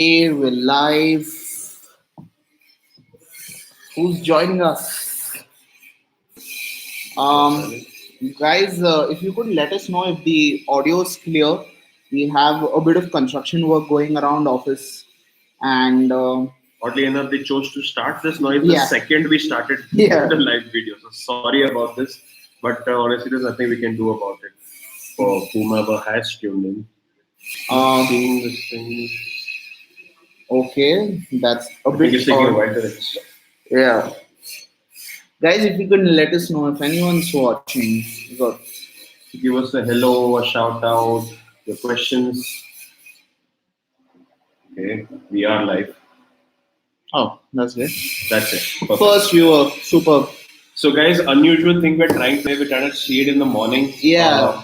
We're live. Who's joining us? Um, Guys, if you could let us know if the audio is clear. We have a bit of construction work going around office, and Oddly enough, they chose to start this noise the yeah, second we started yeah. the live video. So sorry about this, but honestly, there's nothing we can do about it. For whomever has tuned in, not Um, seeing this thing. okay, that's a I think it's bit taking a odd. while to register. Yeah, guys, if you can let us know if anyone's watching. Good. Give us a hello, a shout out, your questions. Okay, we are live. Oh, that's good. That's it. Perfect. First viewer, super. So, guys, unusual thing we're trying today. We're trying to see it in the morning. Yeah.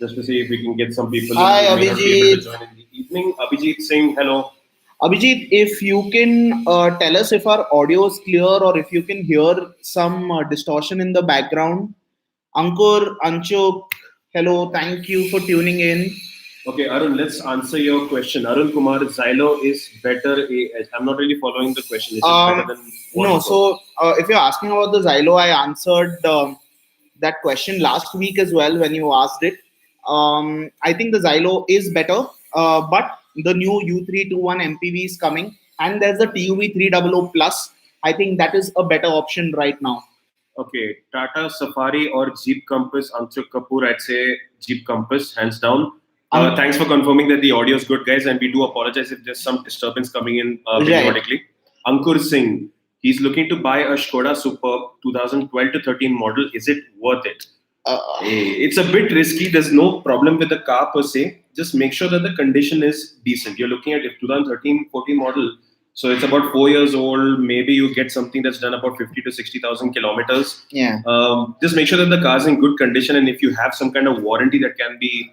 Just to see if we can get some people Hi, who may not be able to Abhijit. join in the evening. Abhijit Singh, hello. Abhijit, if you can tell us if our audio is clear or if you can hear some distortion in the background. Ankur, Anchuk, hello, thank you for tuning in. Okay, Arun, let's answer your question. Arun Kumar, Xylo is better. I'm not really following the question. Is it better than No, what? so if you're asking about the Xylo, I answered that question last week as well when you asked it. I think the Xylo is better, but the new U321 MPV is coming, and there's the TUV 300 Plus. I think that is a better option right now. Okay, Tata Safari or Jeep Compass, Anshuk Kapoor, I'd say Jeep Compass, hands down. Thanks for confirming that the audio is good, guys, and we do apologize if there's some disturbance coming in periodically. Ankur Singh, he's looking to buy a Skoda Superb 2012 to 13 model. Is it worth it? It's a bit risky. There's no problem with the car per se. Just make sure that the condition is decent. You're looking at if 2013-14 model, so it's about 4 years old. Maybe you get something that's done about 50 to 60,000 kilometers. Yeah. Just make sure that the car's in good condition, and if you have some kind of warranty that can be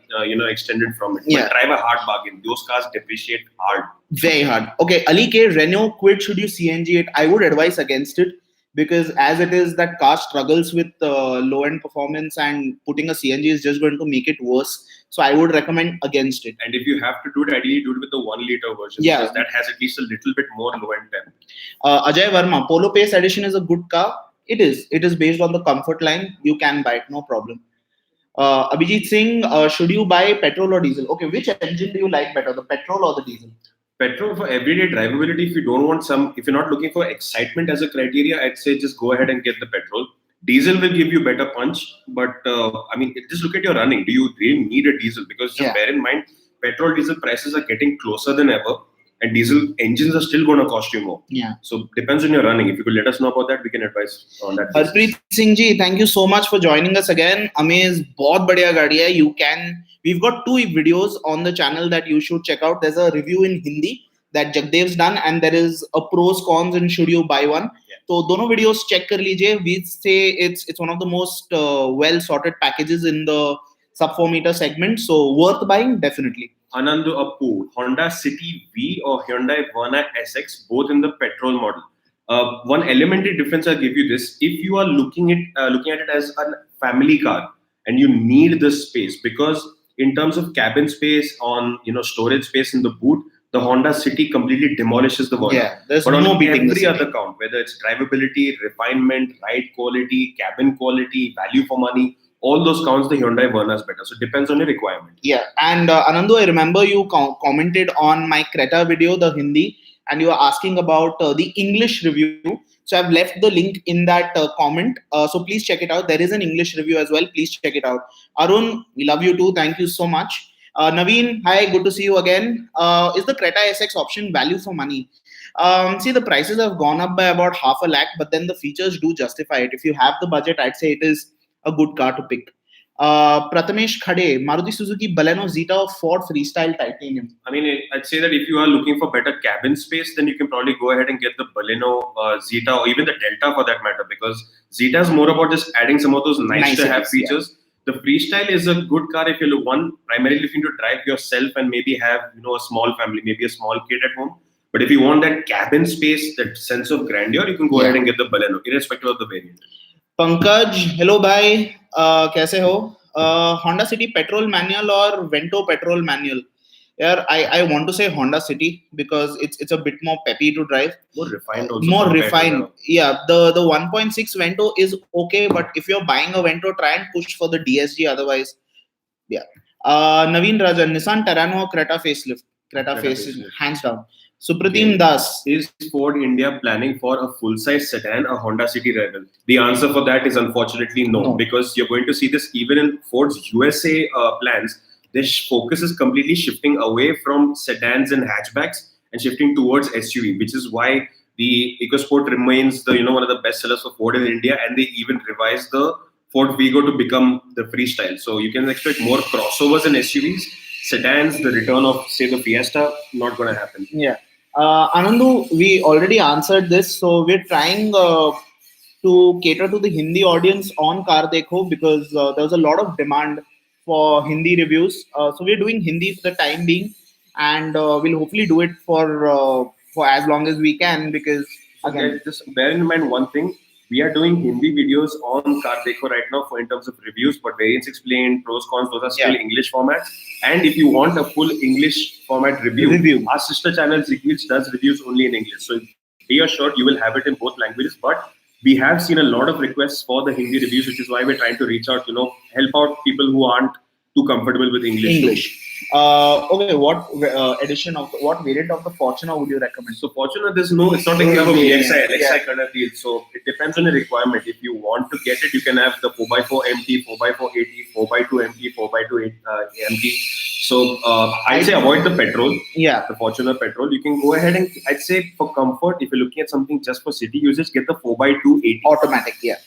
extended from it. Yeah. But drive a hard bargain. Those cars depreciate hard. Very hard. Okay, Ali K, Renault quid, should you CNG it? I would advise against it because as it is, that car struggles with low end performance, and putting a CNG is just going to make it worse. So I would recommend against it. And if you have to do it, ideally do it with the 1 liter version, Yeah, because that has at least a little bit more low end temp. Ajay Verma, Polo Pace Edition is a good car. It is. It is based on the comfort line. You can buy it, no problem. Abhijit Singh, should you buy petrol or diesel? Okay, which engine do you like better, the petrol or the diesel? Petrol for everyday drivability. If you don't want if you're not looking for excitement as a criteria, I'd say just go ahead and get the petrol. Diesel will give you better punch, but just look at your running. Do you really need a diesel? Because just bear in mind, petrol diesel prices are getting closer than ever, and diesel engines are still going to cost you more. Yeah. So depends on your running. If you could let us know about that, we can advise on that. Harpreet Singh ji, thank you so much for joining us again. Amaze, बहुत बढ़िया गाड़ी है. You can. We've got 2 videos on the channel that you should check out. There's a review in Hindi that Jagdev's done, and there is a pros cons and should you buy one. So दोनों videos check कर लीजिए. We say it's one of the most well sorted packages in the sub 4 meter segment. So worth buying definitely. Anandu Appu, Honda City V or Hyundai Verna SX, both in the petrol model. One elementary difference I'll give you this: if you are looking at it as a family car and you need the space, because in terms of cabin space, on storage space in the boot, the Honda City completely demolishes the Verna. Yeah, there's but no on beating every other count, whether it's drivability, refinement, ride quality, cabin quality, value for money, all those counts, the Hyundai Verna is better. So it depends on your requirement. Yeah, and Anandu, I remember you commented on my Creta video, the Hindi, and you were asking about the English review. So I've left the link in that comment. So please check it out. There is an English review as well. Please check it out. Arun, we love you too. Thank you so much. Naveen, hi, good to see you again. Is the Creta SX option value for money? See, the prices have gone up by about half a lakh, but then the features do justify it. If you have the budget, I'd say it is a good car to pick. Prathamesh Khade, Maruti Suzuki Baleno Zeta or Ford Freestyle Titanium? I mean, I'd say that if you are looking for better cabin space, then you can probably go ahead and get the Baleno Zeta or even the Delta for that matter, because Zeta is more about just adding some of those nice to have features. Yeah. The Freestyle is a good car if you look primarily looking to drive yourself and maybe have a small family, maybe a small kid at home. But if you want that cabin space, that sense of grandeur, you can go ahead and get the Baleno, irrespective of the variant. Pankaj, hello bhai, कैसे हो? Honda City petrol manual or Vento petrol manual? Yeah, I want to say Honda City because it's a bit more peppy to drive. More refined also. More compared to refined. Yeah, the 1.6 Vento is okay, but if you're buying a Vento, try and push for the DSG. Otherwise, yeah. Naveen Rajan, Nissan Terrano or Creta facelift? Creta facelift, hands down. Supratim Das. Is Ford India planning for a full-size sedan, a Honda City Rebel? The answer for that is unfortunately no, because you're going to see this even in Ford's USA plans. Their focus is completely shifting away from sedans and hatchbacks and shifting towards SUV, which is why the EcoSport remains the one of the best sellers for Ford in India, and they even revised the Ford Vigo to become the freestyle. So you can expect more crossovers and SUVs. Sedans, the return of say the Fiesta, not going to happen. Yeah. Anandu, we already answered this, so we're trying to cater to the Hindi audience on Car Dekho because there's a lot of demand for Hindi reviews. So we're doing Hindi for the time being, and we'll hopefully do it for as long as we can because again, just bear in mind one thing. We are doing Hindi videos on Car Dekho right now in terms of reviews, but variants explained, pros, cons, those are still English formats. And if you want a full English format review, our sister channel Zigwheels does reviews only in English. So be assured you will have it in both languages. But we have seen a lot of requests for the Hindi reviews, which is why we're trying to reach out, help out people who aren't too comfortable with English. Okay, what what variant of the Fortuner would you recommend? So Fortuner, it's not like you have a VXI, LXI kind of deal. So it depends on the requirement. If you want to get it, you can have the 4x4 MT, 4x4 AT, 4x2 MT, 4x2 MT. So I'd say avoid the petrol. Yeah. The Fortuner petrol. You can go ahead and I'd say for comfort, if you're looking at something just for city usage, get the 4x2 AT. Automatic, yeah.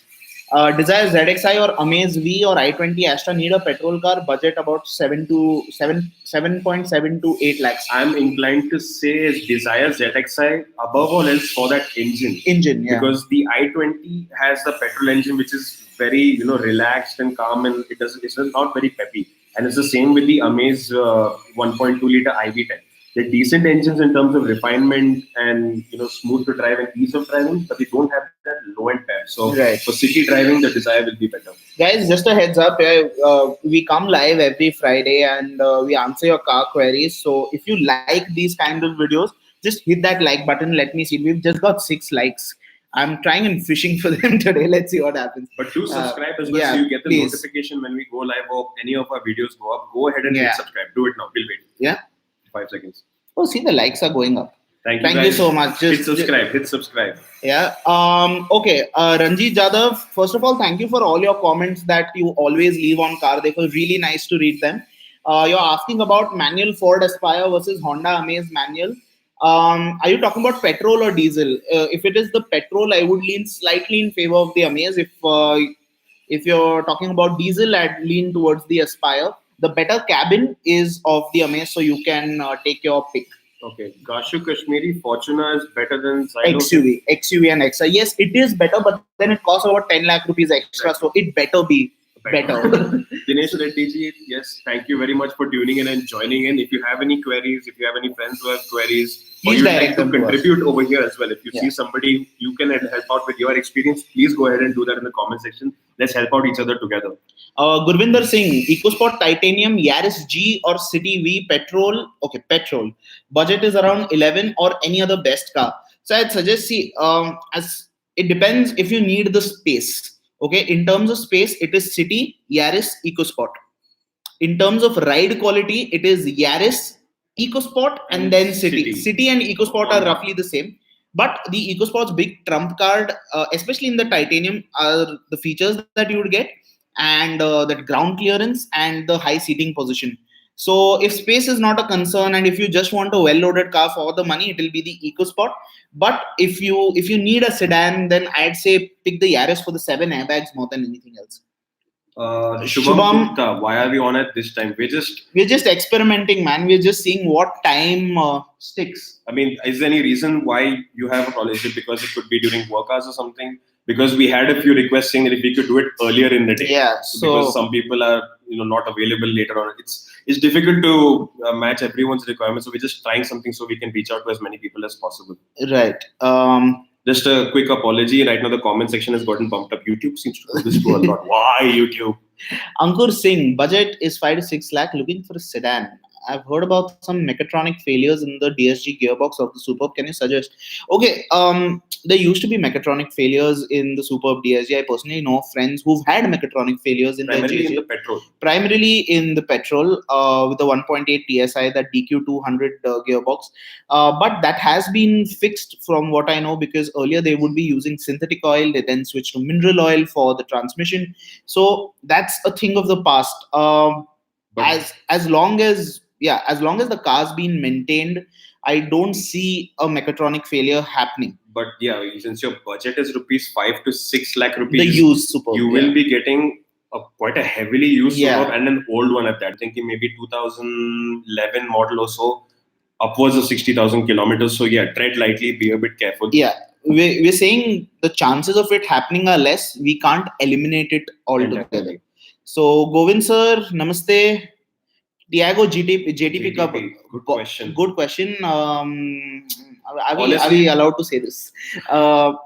Desire ZXi or Amaze V or i20 Astra need a petrol car, budget about 7.7 to 8 lakhs. I'm inclined to say Desire ZXi above all else for that engine. Yeah. Because the i20 has the petrol engine which is very relaxed and calm, and it's not very peppy. And it's the same with the Amaze 1.2 liter IV10. They're decent engines in terms of refinement and smooth to drive and ease of driving, but they don't have that low end pep. So for city driving, the Desire will be better. Guys, just a heads up, we come live every Friday and we answer your car queries. So if you like these kind of videos, just hit that like button. Let me see. We've just got 6 likes. I'm trying and fishing for them today. Let's see what happens. But do subscribe as well, so you get the notification when we go live or any of our videos go up. Go ahead and hit subscribe. Do it now. We'll wait. Yeah. 5 seconds. Oh, see, the likes are going up. Thank you so much. Hit subscribe. Yeah. Okay. Ranjit Jadhav, first of all, thank you for all your comments that you always leave on Car Dekho. Really nice to read them. You're asking about manual Ford Aspire versus Honda Amaze manual. Are you talking about petrol or diesel? If it is the petrol, I would lean slightly in favor of the Amaze. If you're talking about diesel, I'd lean towards the Aspire. The better cabin is of the Amaze, so you can take your pick. Okay, Gashu Kashmiri, Fortuner is better than Zylo. XUV and XI. Yes, it is better, but then it costs about 10 lakh rupees extra, so it better be better. Dinesh Reddy ji, yes, thank you very much for tuning in and joining in. If you have any queries, if you have any friends who have queries, or you'd like to contribute over here as well, if you see somebody you can help out with your experience, please go ahead and do that in the comment section. Let's help out each other together. Gurvinder Singh, EcoSport Titanium, Yaris G or City V petrol. Okay, petrol. Budget is around 11 or any other best car. So I'd suggest, as it depends if you need the space. Okay, in terms of space, it is City, Yaris, EcoSport. In terms of ride quality, it is Yaris, EcoSport, and then City. City and EcoSport are roughly the same. But the EcoSport's big trump card, especially in the Titanium, are the features that you would get, and that ground clearance and the high seating position. So if space is not a concern and if you just want a well-loaded car for the money, it will be the EcoSport. But if you need a sedan, then I'd say pick the Yaris for the 7 airbags more than anything else. Shubham Gupta, why are we on it this time? We're just experimenting, man. We're just seeing what time sticks. I mean, is there any reason why you have a college? Because it could be during work hours or something? Because we had a few requests saying that if we could do it earlier in the day. Yeah. So because some people are not available later on. It's difficult to match everyone's requirements. So we're just trying something so we can reach out to as many people as possible. Right. Just a quick apology. Right now the comment section has gotten bumped up. YouTube seems to do this to a lot. Why YouTube? Ankur Singh, budget is 5 to 6 lakh, looking for a sedan. I've heard about some mechatronic failures in the DSG gearbox of the Superb. Can you suggest? Okay, there used to be mechatronic failures in the Superb DSG. I personally know friends who've had mechatronic failures in Primarily their in JG. the petrol. Primarily in the petrol with the 1.8 TSI, that DQ200 gearbox. But that has been fixed from what I know, because earlier they would be using synthetic oil, they then switched to mineral oil for the transmission. So that's a thing of the past. But As long as the car's been maintained, I don't see a mechatronic failure happening. but yeah, since your budget is rupees 5 to 6 lakh The rupees, used Superb, you will be getting quite a heavily used Yeah. Superb and an old one at that. Thinking maybe 2011 model or so, upwards of 60,000 kilometers. So yeah, tread lightly, be a bit careful. Yeah, we're saying the chances of it happening are less. We can't eliminate it altogether. Entirely. So Govind sir, namaste. Tiago JTP Cup. Good question. Good question. Are we Honestly- allowed to say this?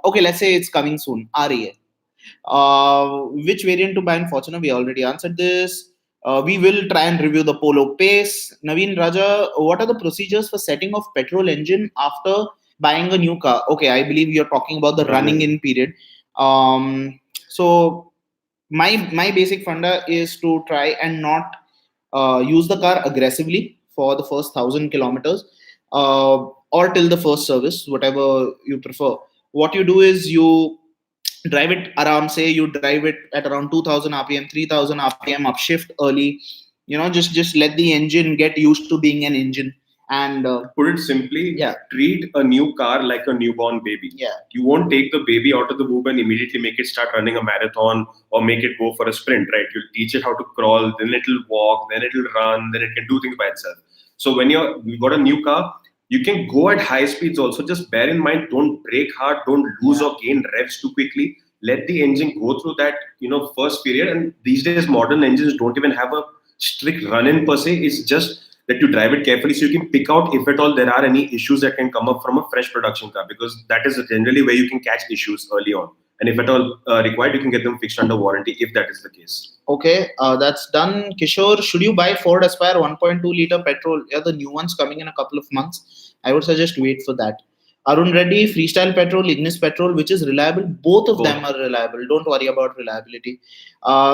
Okay, let's say it's coming soon. REA. Which variant to buy in Fortuner? We already answered this. We will try and review the Polo Pace. Naveen Raja, what are the procedures for setting off petrol engine after buying a new car? Okay, I believe you're talking about the running in period. So my basic funda is to try and not use the car aggressively for the first 1,000 kilometers or till the first service, whatever you prefer. What you do is you drive it around, say you drive it at around 2,000 rpm, 3,000 rpm, upshift early, just let the engine get used to being an engine. And Put it simply, Yeah. treat a new car like a newborn baby. yeah You won't take the baby out of the womb and immediately make it start running a marathon or make it go for a sprint, right? You'll teach it how to crawl, then it'll walk, then it'll run, then it can do things by itself. So when you've got a new car, you can go at high speeds also. Just bear in mind, don't brake hard, don't lose or gain revs too quickly. Let the engine go through that, first period. And these days, modern engines don't even have a strict run-in per se. It's just that you drive it carefully so you can pick out if at all there are any issues that can come up from a fresh production car, because that is generally where you can catch issues early on. And if at all required, you can get them fixed under warranty if that is the case. Okay, that's done. Kishore, should you buy Ford Aspire 1.2 liter petrol? Yeah, the new one's coming in a couple of months. I would suggest wait for that. Arun Reddy, Freestyle Petrol, Ignis Petrol, which is reliable? Both of them are reliable. Don't worry about reliability.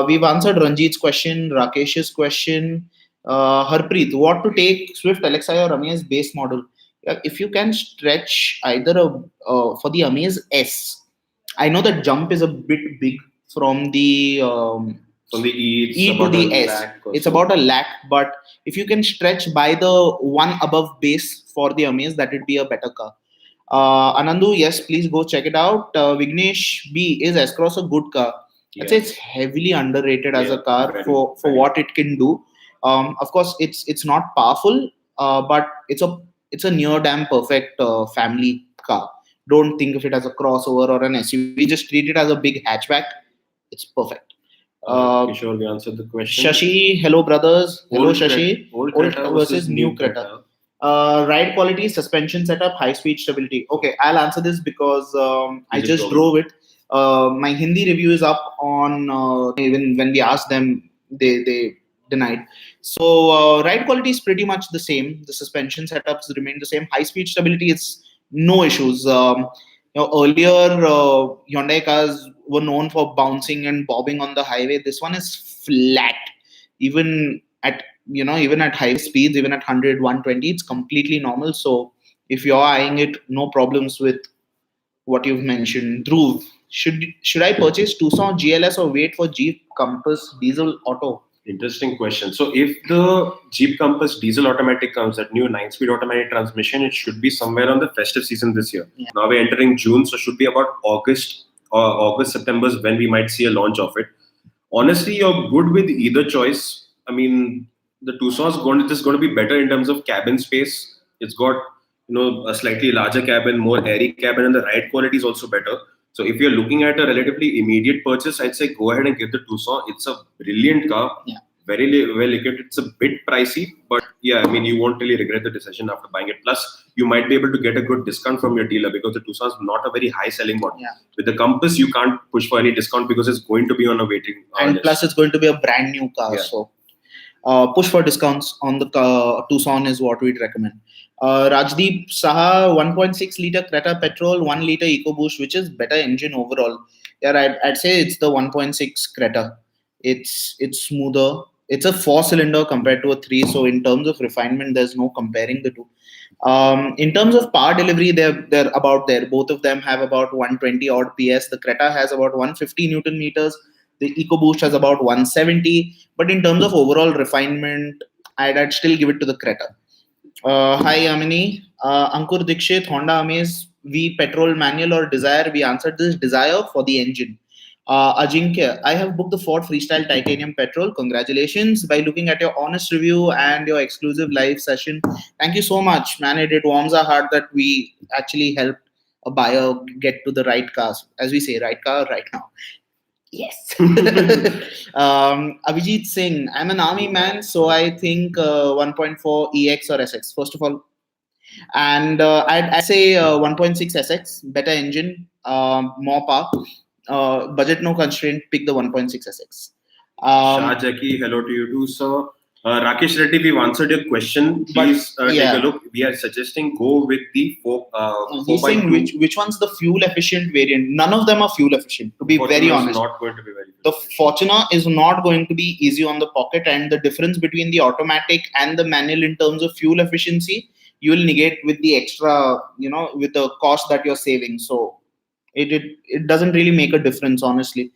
We've answered Ranjit's question, Rakesh's question. Harpreet, what to take, Swift, Alexa or Amaze base model? If you can stretch either for the Amaze S, I know that jump is a bit big from the From the E, E to the S. It's about 1 lakh, but if you can stretch by the one above base for the Amaze, that would be a better car. Anandu, yes, please go check it out. Vignesh B, is S-Cross a good car? I'd say it's heavily underrated as a car for what it can do. Of course, it's not powerful, but it's a near damn perfect family car. Don't think of it as a crossover or an SUV. Just treat it as a big hatchback. It's perfect. Kishore, we answered the question. Shashi, hello brothers. Hello Old Shashi. Old Old Creta versus new Creta. Ride quality, suspension setup, high speed stability. Okay, I'll answer this because I just drove it. My Hindi review is up on even when we asked them, they denied. So ride quality is pretty much the same. The suspension setups remain the same. High speed stability, it's no issues. Earlier Hyundai cars were known for bouncing and bobbing on the highway. This one is flat, even at high speeds, even at 100, 120, it's completely normal. So if you're eyeing it, no problems with what you've mentioned. Dhruv, should I purchase Tucson GLS or wait for Jeep Compass diesel auto? Interesting question. So if the Jeep Compass diesel automatic comes, that new 9-speed automatic transmission, it should be somewhere on the festive season this year. Yeah. Now we're entering June, so should be about August, September is when we might see a launch of it. Honestly, you're good with either choice. I mean, the Tucson is going to be better in terms of cabin space. It's got a slightly larger cabin, more airy cabin, and the ride quality is also better. So if you're looking at a relatively immediate purchase, I'd say go ahead and get the Tucson. It's a brilliant car, very well equipped. It's a bit pricey, but yeah, I mean, you won't really regret the decision after buying it. Plus, you might be able to get a good discount from your dealer because the Tucson is not a very high selling model. Yeah. With the Compass, you can't push for any discount because it's going to be on a waiting and list. plus, it's going to be a brand new car. Yeah. So, Push for discounts on the Tucson is what we'd recommend. Rajdeep Saha, 1.6 liter Creta petrol, 1 liter EcoBoost, which is better engine overall. Yeah, I'd say it's the 1.6 Creta. It's smoother. It's a 4-cylinder compared to a 3. So in terms of refinement, there's no comparing the two. In terms of power delivery, they're about there. Both of them have about 120 odd PS. The Creta has about 150 Newton meters. The EcoBoost has about 170. But in terms of overall refinement, I'd still give it to the Creta. Hi Amini, Ankur Dikshit, Honda Amaze V petrol manual or Desire? We answered this. Desire for the engine. Ajinkya, I have booked the Ford Freestyle Titanium Petrol. Congratulations by looking at your honest review and your exclusive live session. Thank you so much, man. It warms our heart that we actually helped a buyer get to the right car. As we say, right car, right now. Yes. Abhijit Singh, I'm an army man, so I think 1.4 EX or SX. First of all, and I'd say 1.6 SX, better engine, more power. Budget no constraint, pick the 1.6 SX. Shah Jackie, hello to you too, sir. Rakesh Reddy, we've answered your question. Please take a look. We are suggesting go with the 4. He's saying which one's the fuel efficient variant? None of them are fuel efficient, to be very honest. Not going to be very. The Fortuner is not going to be easy on the pocket, and the difference between the automatic and the manual in terms of fuel efficiency, you will negate with the extra, with the cost that you're saving. So it doesn't really make a difference, honestly.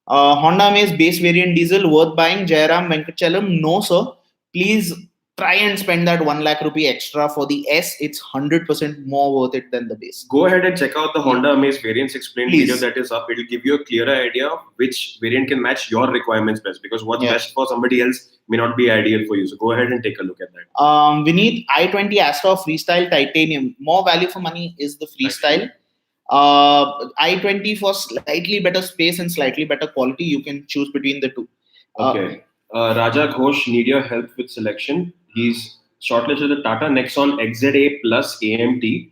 Honda Amaze base variant diesel worth buying? Jairam Venkachalam, no sir. Please try and spend that 1 lakh rupee extra for the S. It's 100% more worth it than the base. Go ahead and check out the Honda Amaze variants explained video that is up. It will give you a clearer idea of which variant can match your requirements best, because what's best for somebody else may not be ideal for you. So go ahead and take a look at that. Vineet, i20 Astra Freestyle Titanium. More value for money is the Freestyle. i20 for slightly better space and slightly better quality. You can choose between the two. Okay. Raja Ghosh, need your help with selection. He's shortlisted the Tata Nexon XZA Plus AMT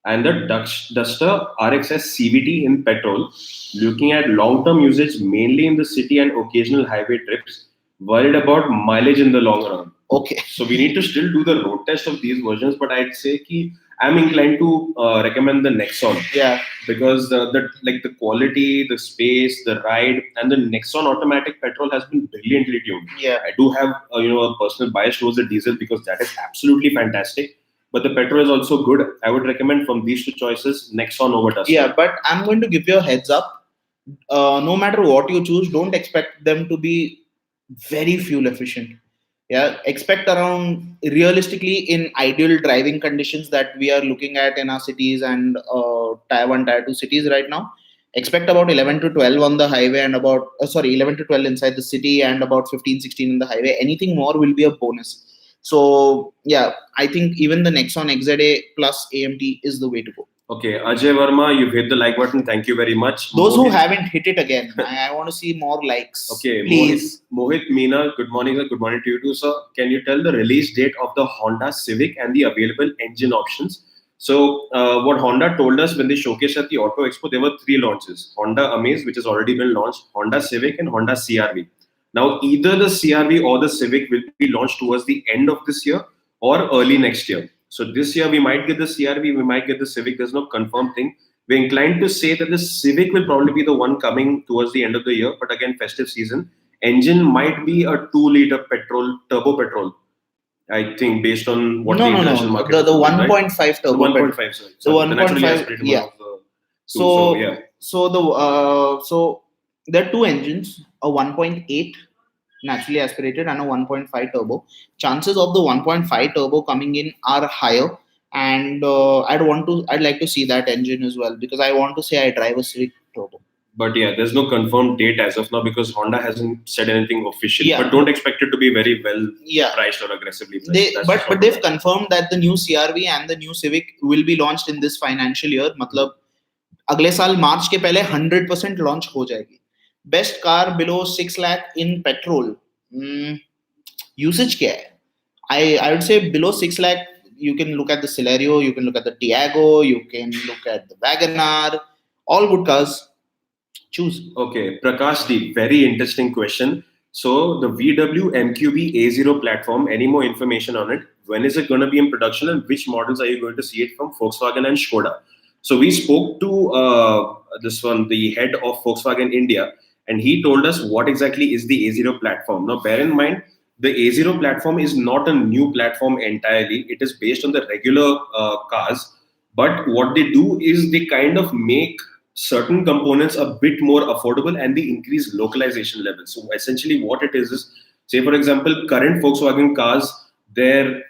and the Duster RXS CVT in petrol. Looking at long-term usage mainly in the city and occasional highway trips. Worried about mileage in the long run. Okay. So we need to still do the road test of these versions, but I'd say I'm inclined to recommend the Nexon. Yeah. Because the quality, the space, the ride, and the Nexon automatic petrol has been brilliantly tuned. Yeah. I do have a personal bias towards the diesel because that is absolutely fantastic. But the petrol is also good. I would recommend from these two choices, Nexon over Duster. Yeah, but I'm going to give you a heads up. No matter what you choose, don't expect them to be very fuel efficient. Yeah, expect around, realistically, in ideal driving conditions that we are looking at in our cities and tier 1, tier 2 cities right now, expect about 11 to 12 on the highway and about 11 to 12 inside the city and about 15, 16 in the highway. Anything more will be a bonus. So yeah, I think even the Nexon XZA Plus AMT is the way to go. Okay, Ajay Verma, you've hit the like button. Thank you very much. Those who haven't, hit it again. I want to see more likes. Okay, please. Mohit Meena, good morning, sir. Good morning to you too, sir. Can you tell the release date of the Honda Civic and the available engine options? So, what Honda told us when they showcased at the Auto Expo, there were 3 launches. Honda Amaze, which has already been launched, Honda Civic and Honda CRV. Now, either the CRV or the Civic will be launched towards the end of this year or early next year. So this year we might get the CRV, we might get the Civic. There's no confirmed thing. We're inclined to say that the Civic will probably be the one coming towards the end of the year. But again, festive season. Engine might be a 2-liter petrol, turbo petrol. I think based on what the international market. The 1.5 turbo. 1.5. Sorry. The 1.5. Yeah. So there are 2 engines, a 1.8 naturally aspirated and a 1.5 turbo. Chances of the 1.5 turbo coming in are higher, and I'd like to see that engine as well, because I want to say I drive a Civic turbo. But yeah, there's no confirmed date as of now because Honda hasn't said anything officially. Yeah. But don't expect it to be very well priced or aggressively priced. But they've confirmed that the new CRV and the new Civic will be launched in this financial year. मतलब अगले साल मार्च के पहले 100% launch हो जाएगी. Best car below 6 lakh in petrol. Usage क्या है? I would say below 6 lakh, you can look at the Celerio, you can look at the Tiago, you can look at the WagonR. All good cars. Choose. Okay, Prakash, the very interesting question. So the VW MQB A0 platform, any more information on it? When is it going to be in production, and which models are you going to see it from Volkswagen and Skoda? So we spoke to the head of Volkswagen India, and he told us what exactly is the A0 platform. Now, bear in mind, the A0 platform is not a new platform entirely. It is based on the regular cars. But what they do is they kind of make certain components a bit more affordable, and they increase localization levels. So essentially what it is, say for example, current Volkswagen cars, their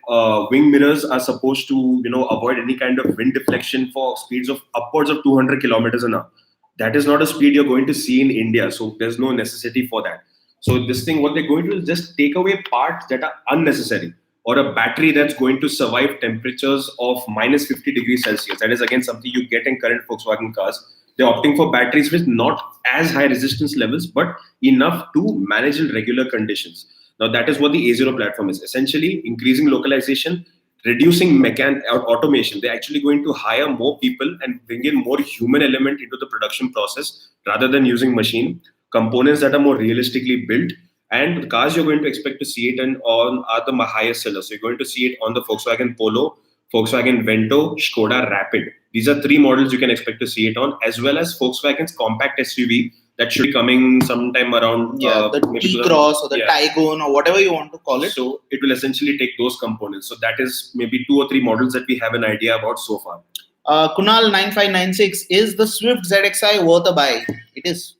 wing mirrors are supposed to avoid any kind of wind deflection for speeds of upwards of 200 kilometers an hour. That is not a speed you're going to see in India, so there's no necessity for that. So this thing, what they're going to do is just take away parts that are unnecessary, or a battery that's going to survive temperatures of minus 50 degrees Celsius. That is again something you get in current Volkswagen cars. They're opting for batteries with not as high resistance levels, but enough to manage in regular conditions. Now that is what the A0 platform is. Essentially increasing localization, reducing automation. They're actually going to hire more people and bring in more human element into the production process rather than using machine components that are more realistically built. And the cars you're going to expect to see it on are the highest sellers. So you're going to see it on the Volkswagen Polo, Volkswagen Vento, Skoda Rapid. These are three models you can expect to see it on, as well as Volkswagen's compact SUV that should be coming sometime around the T-Cross or the Tiguan or whatever you want to call it. So it will essentially take those components. So that is maybe 2 or 3 models that we have an idea about so far. Kunal 9596, is the Swift ZXi worth a buy? It is.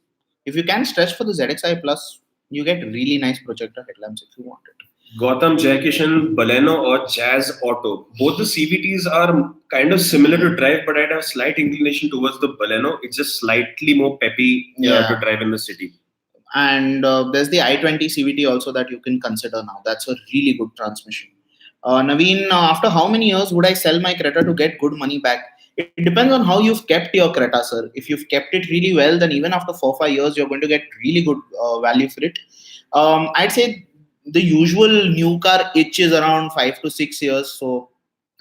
If you can stretch for the ZXi Plus, you get really nice projector headlamps if you want it. Gautam Jayakishan, Baleno or Jazz Auto. Both the CVTs are kind of similar to drive, but I'd have slight inclination towards the Baleno. It's just slightly more peppy to drive in the city. And there's the i20 CVT also that you can consider now. That's a really good transmission. Naveen, after how many years would I sell my Creta to get good money back? It depends on how you've kept your Creta, sir. If you've kept it really well, then even after 4-5 years, you're going to get really good value for it. I'd say the usual new car itch is around 5 to 6 years. So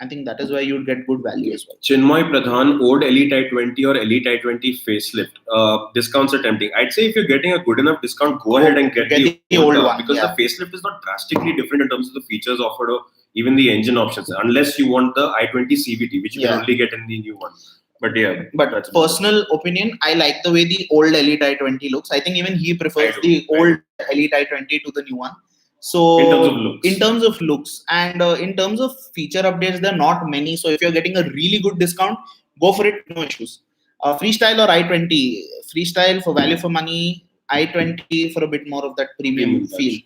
I think that is why you'd get good value as well. Chinmoy Pradhan, old Elite i20 or Elite i20 facelift. Discounts are tempting. I'd say if you're getting a good enough discount, go ahead and get the old one. Because the facelift is not drastically different in terms of the features offered or even the engine options, unless you want the i20 CVT, which you can only get in the new one. But that's personal opinion. I like the way the old Elite i20 looks. I think even he prefers the old Elite i20 to the new one. So in terms of looks and in terms of feature updates, there are not many. So if you're getting a really good discount, go for it, no issues. Freestyle or i20? Freestyle for value for money, i20 for a bit more of that premium feel.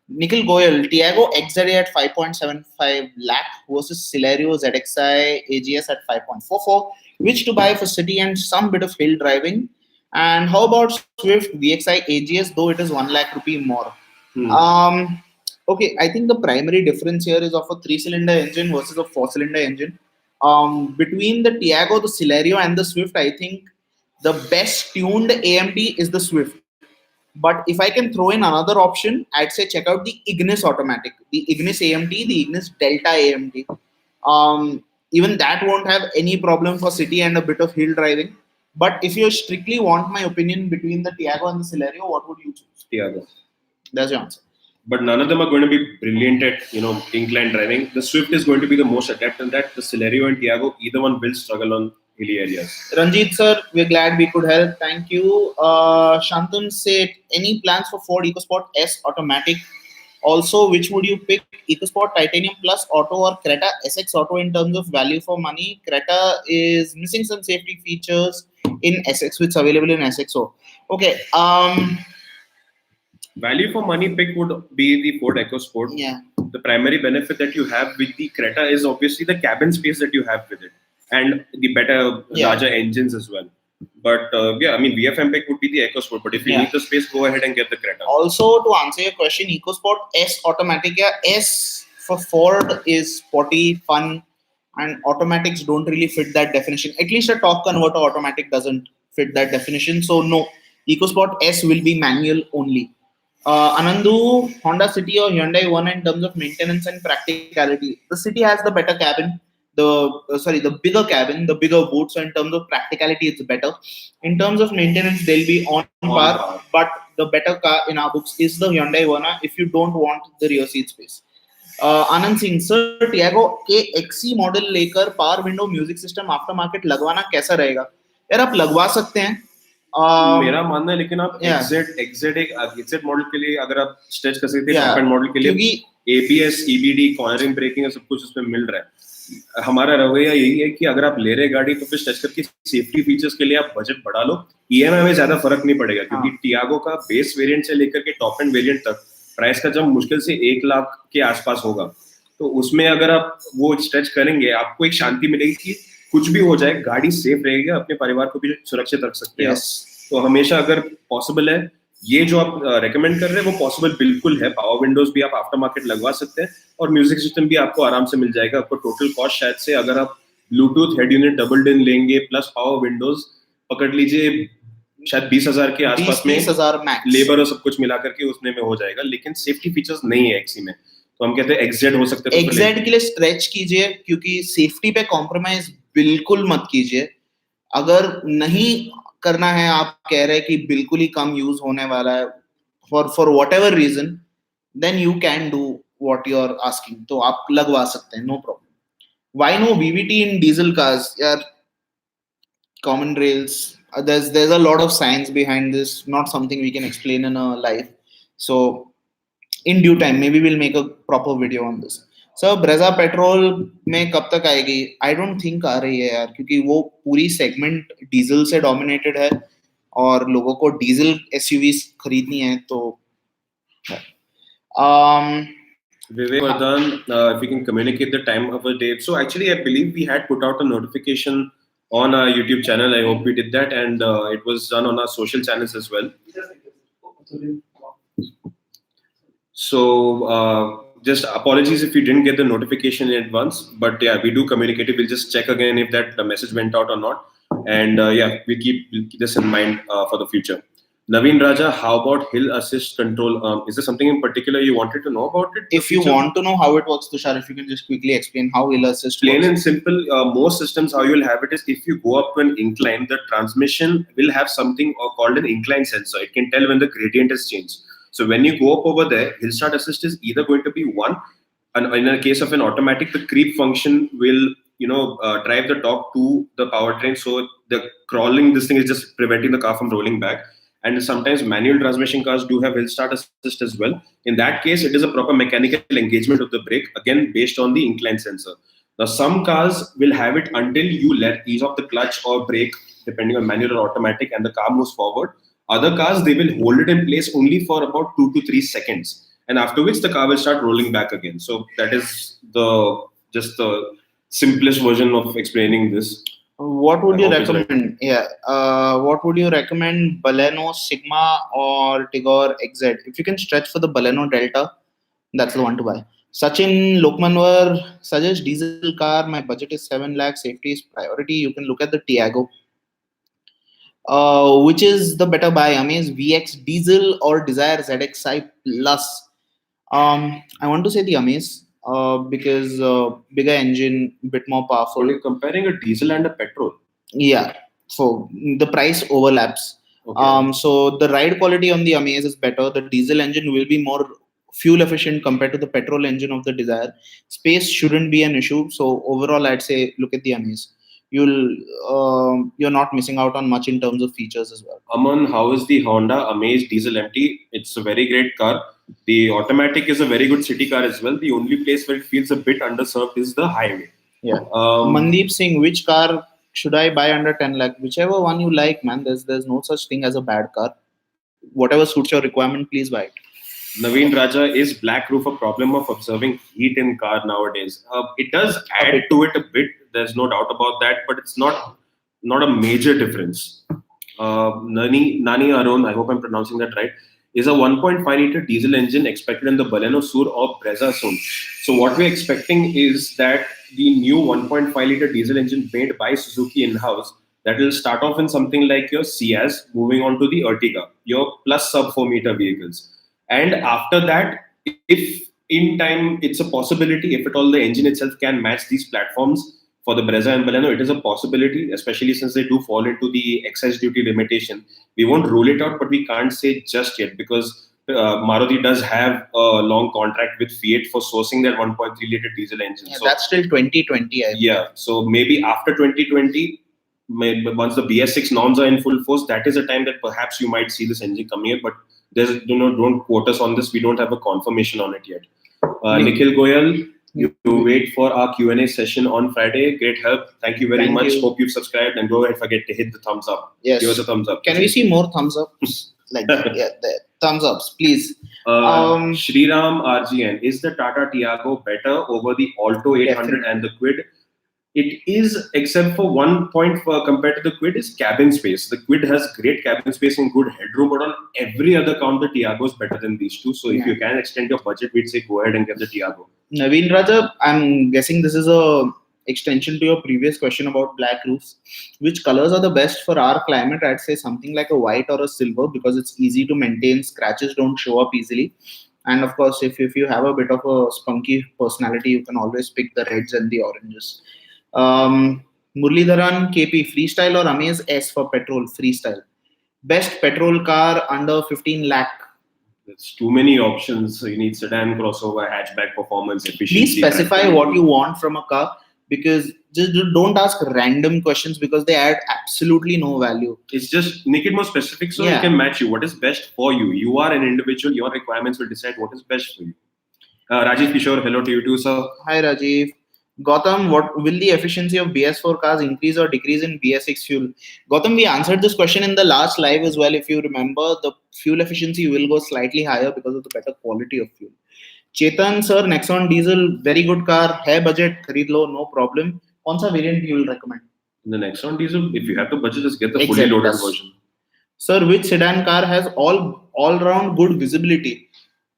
Nikhil Goyal, Tiago XZA at 5.75 lakh versus Celerio ZXi AGS at 5.44. Which to buy for city and some bit of hill driving? And how about Swift VXi AGS, though it is 1 lakh rupee more? Okay, I think the primary difference here is of a 3-cylinder engine versus a 4-cylinder engine. Between the Tiago, the Celerio and the Swift, I think the best tuned AMD is the Swift. But if I can throw in another option, I'd say check out the Ignis Automatic, the Ignis AMT, the Ignis Delta AMT. Even that won't have any problem for city and a bit of hill driving. But if you strictly want my opinion between the Tiago and the Celerio, what would you choose? Tiago. That's your answer. But none of them are going to be brilliant at incline driving. The Swift is going to be the most adept in that. The Celerio and Tiago, either one will struggle on hilly areas. Ranjit sir, we're glad we could help. Thank you. Shantam said, any plans for Ford EcoSport S Automatic? Also, which would you pick? EcoSport Titanium Plus Auto or Creta SX Auto in terms of value for money? Creta is missing some safety features in SX, which is available in SXO. Okay. Value for money pick would be the Ford EcoSport. Yeah. The primary benefit that you have with the Creta is obviously the cabin space that you have with it, and the better, larger engines as well. But VFM pick would be the EcoSport. But if you need the space, go ahead and get the Creta. Also, to answer your question, EcoSport S Automatic, S for Ford is sporty, fun, and automatics don't really fit that definition. At least a torque converter automatic doesn't fit that definition. So no, EcoSport S will be manual only. Anandu, Honda City or Hyundai One in terms of maintenance and practicality. The City has the better cabin, the bigger cabin, the bigger boot. So in terms of practicality, it's better. In terms of maintenance, they'll be on par. But the better car in our books is the Hyundai Verna if you don't want the rear seat space. Anand Singh sir, Tiago के XC model लेकर power window music system after market लगवाना कैसा रहेगा? यार आप लगवा सकते हैं, मेरा मानना है, लेकिन आप XZ मॉडल के लिए अगर आप स्ट्रेच कर सकते हैं, टॉप एंड मॉडल के लिए ABS, EBD, कॉर्नरिंग ब्रेकिंग सब कुछ उसमें मिल रहा है। हमारा रवैया यही है कि अगर आप ले रहे गाड़ी तो फिर स्ट्रेच करके सेफ्टी फीचर्स के लिए आप बजट बढ़ा लो। EMI में ज्यादा फर्क नहीं पड़ेगा, क्योंकि टियागो का बेस वेरिएंट से लेकर के टॉप एंड वेरिएंट तक प्राइस का जब मुश्किल से 1 लाख के आसपास होगा, तो उसमें अगर आप वो स्ट्रेच करेंगे, आपको एक शांति मिलेगी कि कुछ भी हो जाए गाड़ी सेफ रहेगी, अपने परिवार को भी सुरक्षित रख सकते हैं। तो हमेशा अगर पॉसिबल है, ये जो आप रेकमेंड कर रहे हैं वो पॉसिबल बिल्कुल है। पावर विंडोज भी आप आफ्टर मार्केट लगवा सकते हैं और म्यूजिक सिस्टम भी आपको आराम से मिल जाएगा। आपको टोटल कॉस्ट शायद से, अगर आप ब्लूटूथ हेड यूनिट डबल डिन लेंगे प्लस पावर विंडोज पकड़ लीजिए, शायद 20,000 के आसपास में 20,000 मैक्स, लेबर और सब कुछ मिला करके उसने में हो जाएगा। लेकिन सेफ्टी फीचर्स नहीं है XC में, तो हम कहते हैं XZ हो सकता है। XZ के लिए स्ट्रेच कीजिए, क्योंकि सेफ्टी पे कॉम्प्रोमाइज बिल्कुल मत कीजिए। अगर नहीं करना है, आप कह रहे हैं कि बिल्कुल ही कम यूज होने वाला है for whatever reason, then you can do what you are asking, तो आप लगवा सकते हैं, no problem. Why no VVT in diesel cars? यार, common rails, there's a lot of science behind this, not something we can explain in a live. So in due time maybe we'll make a proper video on this. So Brezza petrol में कब तक आएगी? I don't think आ रही है यार, क्योंकि वो पूरी सेगमेंट डीजल से डोमिनेटेड है और लोगों को डीजल SUVs खरीदनी है। तो Vivek Vardhan, if we can communicate the time of a date. So actually I believe we had put out a notification on our YouTube channel. I hope we did that, and it was done on our social channels as well. So just apologies if we didn't get the notification in advance, but yeah, we do communicate it. We'll just check again if that message went out or not, and yeah, we'll keep this in mind for the future. Naveen Raja, how about hill assist control? Is there something in particular you wanted to know about it? If you want to know how it works, Tushar, if you can just quickly explain how hill assist Plain works. and simple, most systems, how you'll have it is, if you go up to an incline, the transmission will have something called an incline sensor. It can tell when the gradient has changed. So when you go up over there, hill start assist is either going to be one, and in a case of an automatic, the creep function will drive the torque to the powertrain. So the crawling, this thing is just preventing the car from rolling back. And sometimes manual transmission cars do have hill start assist as well. In that case, it is a proper mechanical engagement of the brake, again based on the incline sensor. Now some cars will have it until you let ease off the clutch or brake, depending on manual or automatic, and the car moves forward. Other cars, they will hold it in place only for about 2 to 3 seconds, and after which the car will start rolling back again. So that is just the simplest version of explaining this. What would you recommend? Yeah, what would you recommend? Baleno, Sigma, or Tigor XZ? If you can stretch for the Baleno Delta, that's the one to buy. Sachin Lokmanwar suggests diesel car. My budget is 7 lakh. Safety is priority. You can look at the Tiago. Which is the better buy? Amaze VX diesel or Desire ZXi Plus? I want to say the Amaze. Because bigger engine, bit more powerful. So you're comparing a diesel and a petrol? Yeah, so the price overlaps. Okay. So the ride quality on the Amaze is better. The diesel engine will be more fuel efficient compared to the petrol engine of the Desire. Space shouldn't be an issue. So overall, I'd say look at the Amaze. You're not missing out on much in terms of features as well. Aman, how is the Honda Amaze Diesel MT? It's a very great car. The automatic is a very good city car as well. The only place where it feels a bit underserved is the highway. Yeah. Mandeep Singh, which car should I buy under 10 lakh? Whichever one you like, man. There's no such thing as a bad car. Whatever suits your requirement, please buy it. Naveen Raja, is black roof a problem of observing heat in car nowadays? It does add to it a bit. There's no doubt about that, but it's not a major difference. Nani Arun, I hope I'm pronouncing that right, is a 1.5 liter diesel engine expected in the Baleno Sur or Brezza soon. So what we're expecting is that the new 1.5 liter diesel engine made by Suzuki in-house, that will start off in something like your Ciaz, moving on to the Ertiga, your plus sub 4 meter vehicles. And after that, if in time it's a possibility, if at all the engine itself can match these platforms, for the Brezza and Baleno, it is a possibility, especially since they do fall into the excise duty limitation. We won't rule it out, but we can't say just yet because Maruti does have a long contract with Fiat for sourcing their 1.3 liter diesel engine. Yeah, so that's till 2020. Yeah, so maybe after 2020, maybe once the BS6 norms are in full force, that is a time that perhaps you might see this engine coming in. But there's don't quote us on this. We don't have a confirmation on it yet. Nikhil Goyal, you wait for our Q&A session on Friday. Great help. Thank you very much. Hope you've subscribed and go ahead, forget to hit the thumbs up. Yes. Give us a thumbs up. Can we see more thumbs ups? Like yeah, the thumbs ups, please. Shriram RGN, is the Tata Tiago better over the Alto 800 Definitely. And the Quid? It is, except for one point compared to the Quid, is cabin space. The Quid has great cabin space and good headroom, but on every other count, the Tiago is better than these two. So if you can extend your budget, we'd say go ahead and get the Tiago. Naveen Raja, I'm guessing this is a extension to your previous question about black roofs. Which colors are the best for our climate? I'd say something like a white or a silver because it's easy to maintain. Scratches don't show up easily. And of course, if you have a bit of a spunky personality, you can always pick the reds and the oranges. Murlidharan KP, Freestyle or Amaze S for petrol? Freestyle. Best petrol car under 15 lakh. There's too many options. So you need sedan, crossover, hatchback, performance, efficiency. Please specify what you want from a car, because just don't ask random questions because they add absolutely no value. It's just make it more specific so it can match you. What is best for you? You are an individual. Your requirements will decide what is best for you. Rajiv Kishore, hello to you too, sir. Hi, Rajiv. Gautam, what will the efficiency of BS4 cars increase or decrease in BS6 fuel? Gautam, we answered this question in the last live as well. If you remember, the fuel efficiency will go slightly higher because of the better quality of fuel. Chetan, sir, Nexon diesel, very good car, hai budget, khareed lo, no problem. Kaun sa variant you will recommend? The Nexon diesel, if you have the budget, just get the fully loaded version. Sir, which sedan car has all-round good visibility?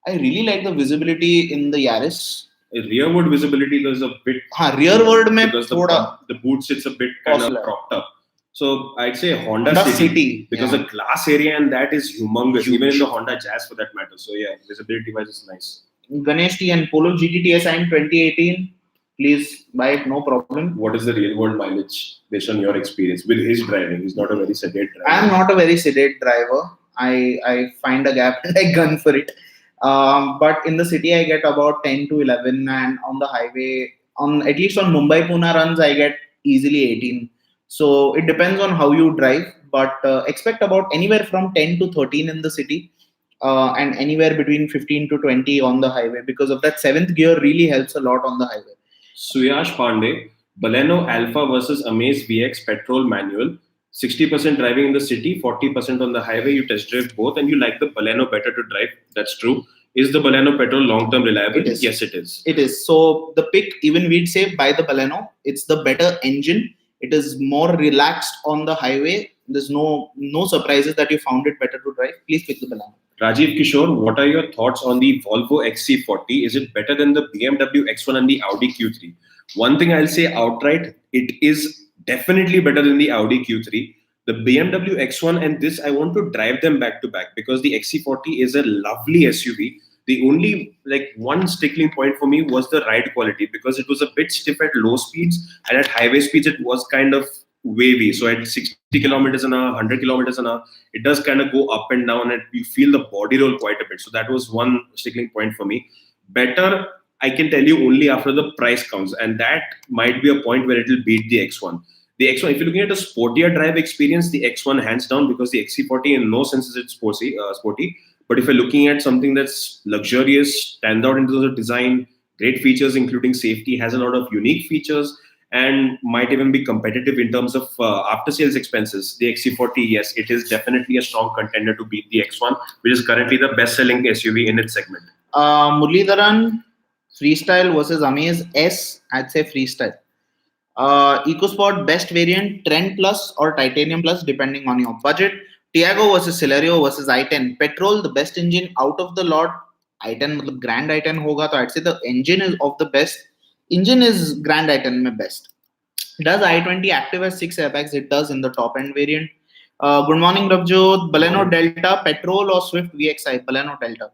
I really like the visibility in the Yaris. Rearward visibility is a bit rearward mein because the boot sits a bit kind of propped up. So I'd say Honda City because the glass area and that is humongous, even in the Honda Jazz for that matter. So yeah, visibility wise is nice. Ganesh T and Polo GT TSI in 2018. Please buy it, no problem. What is the real world mileage based on your experience with his driving? He's not a very sedate driver. I am not a very sedate driver. I find a gap and I gun for it. But in the city, I get about 10 to 11, and on the highway, at least on Mumbai-Pune runs, I get easily 18. So it depends on how you drive, but expect about anywhere from 10 to 13 in the city, and anywhere between 15 to 20 on the highway, because of that 7th gear really helps a lot on the highway. Suyash Pandey, Baleno Alpha versus Amaze VX petrol manual. 60% driving in the city, 40% on the highway. You test drive both and you like the Baleno better to drive. That's true. Is the Baleno petrol long-term reliable? It is. Yes, it is. It is. So the pick, even we'd say buy the Baleno. It's the better engine. It is more relaxed on the highway. There's no surprises that you found it better to drive. Please pick the Baleno. Rajiv Kishore, what are your thoughts on the Volvo XC40? Is it better than the BMW X1 and the Audi Q3? One thing I'll say outright, it is definitely better than the Audi Q3. The BMW X1 and this, I want to drive them back to back because the XC40 is a lovely SUV. The only one stickling point for me was the ride quality because it was a bit stiff at low speeds and at highway speeds it was kind of wavy. So at 60 kilometers an hour, 100 kilometers an hour, it does kind of go up and down and you feel the body roll quite a bit. So that was one stickling point for me. Better, I can tell you only after the price comes, and that might be a point where it will beat the X1. The X1, if you're looking at a sportier drive experience, the X1 hands down because the XC40 in no sense is it sporty. But if you're looking at something that's luxurious, stand out in terms of design, great features including safety, has a lot of unique features, and might even be competitive in terms of after-sales expenses, the XC40, yes, it is definitely a strong contender to beat the X1, which is currently the best-selling SUV in its segment. Murlidharan, Freestyle versus Amaze S, I'd say Freestyle. EcoSport best variant, Trend Plus or Titanium Plus, depending on your budget. Tiago versus Celerio versus i10. Petrol, the best engine out of the lot. i10, Grand i10 hoga, so I'd say the engine is of the best. Engine is Grand i10 mein best. Does i20 active as 6 airbags? It does in the top end variant. Good morning, Rabjot. Baleno Delta, petrol or Swift VXI? Baleno Delta.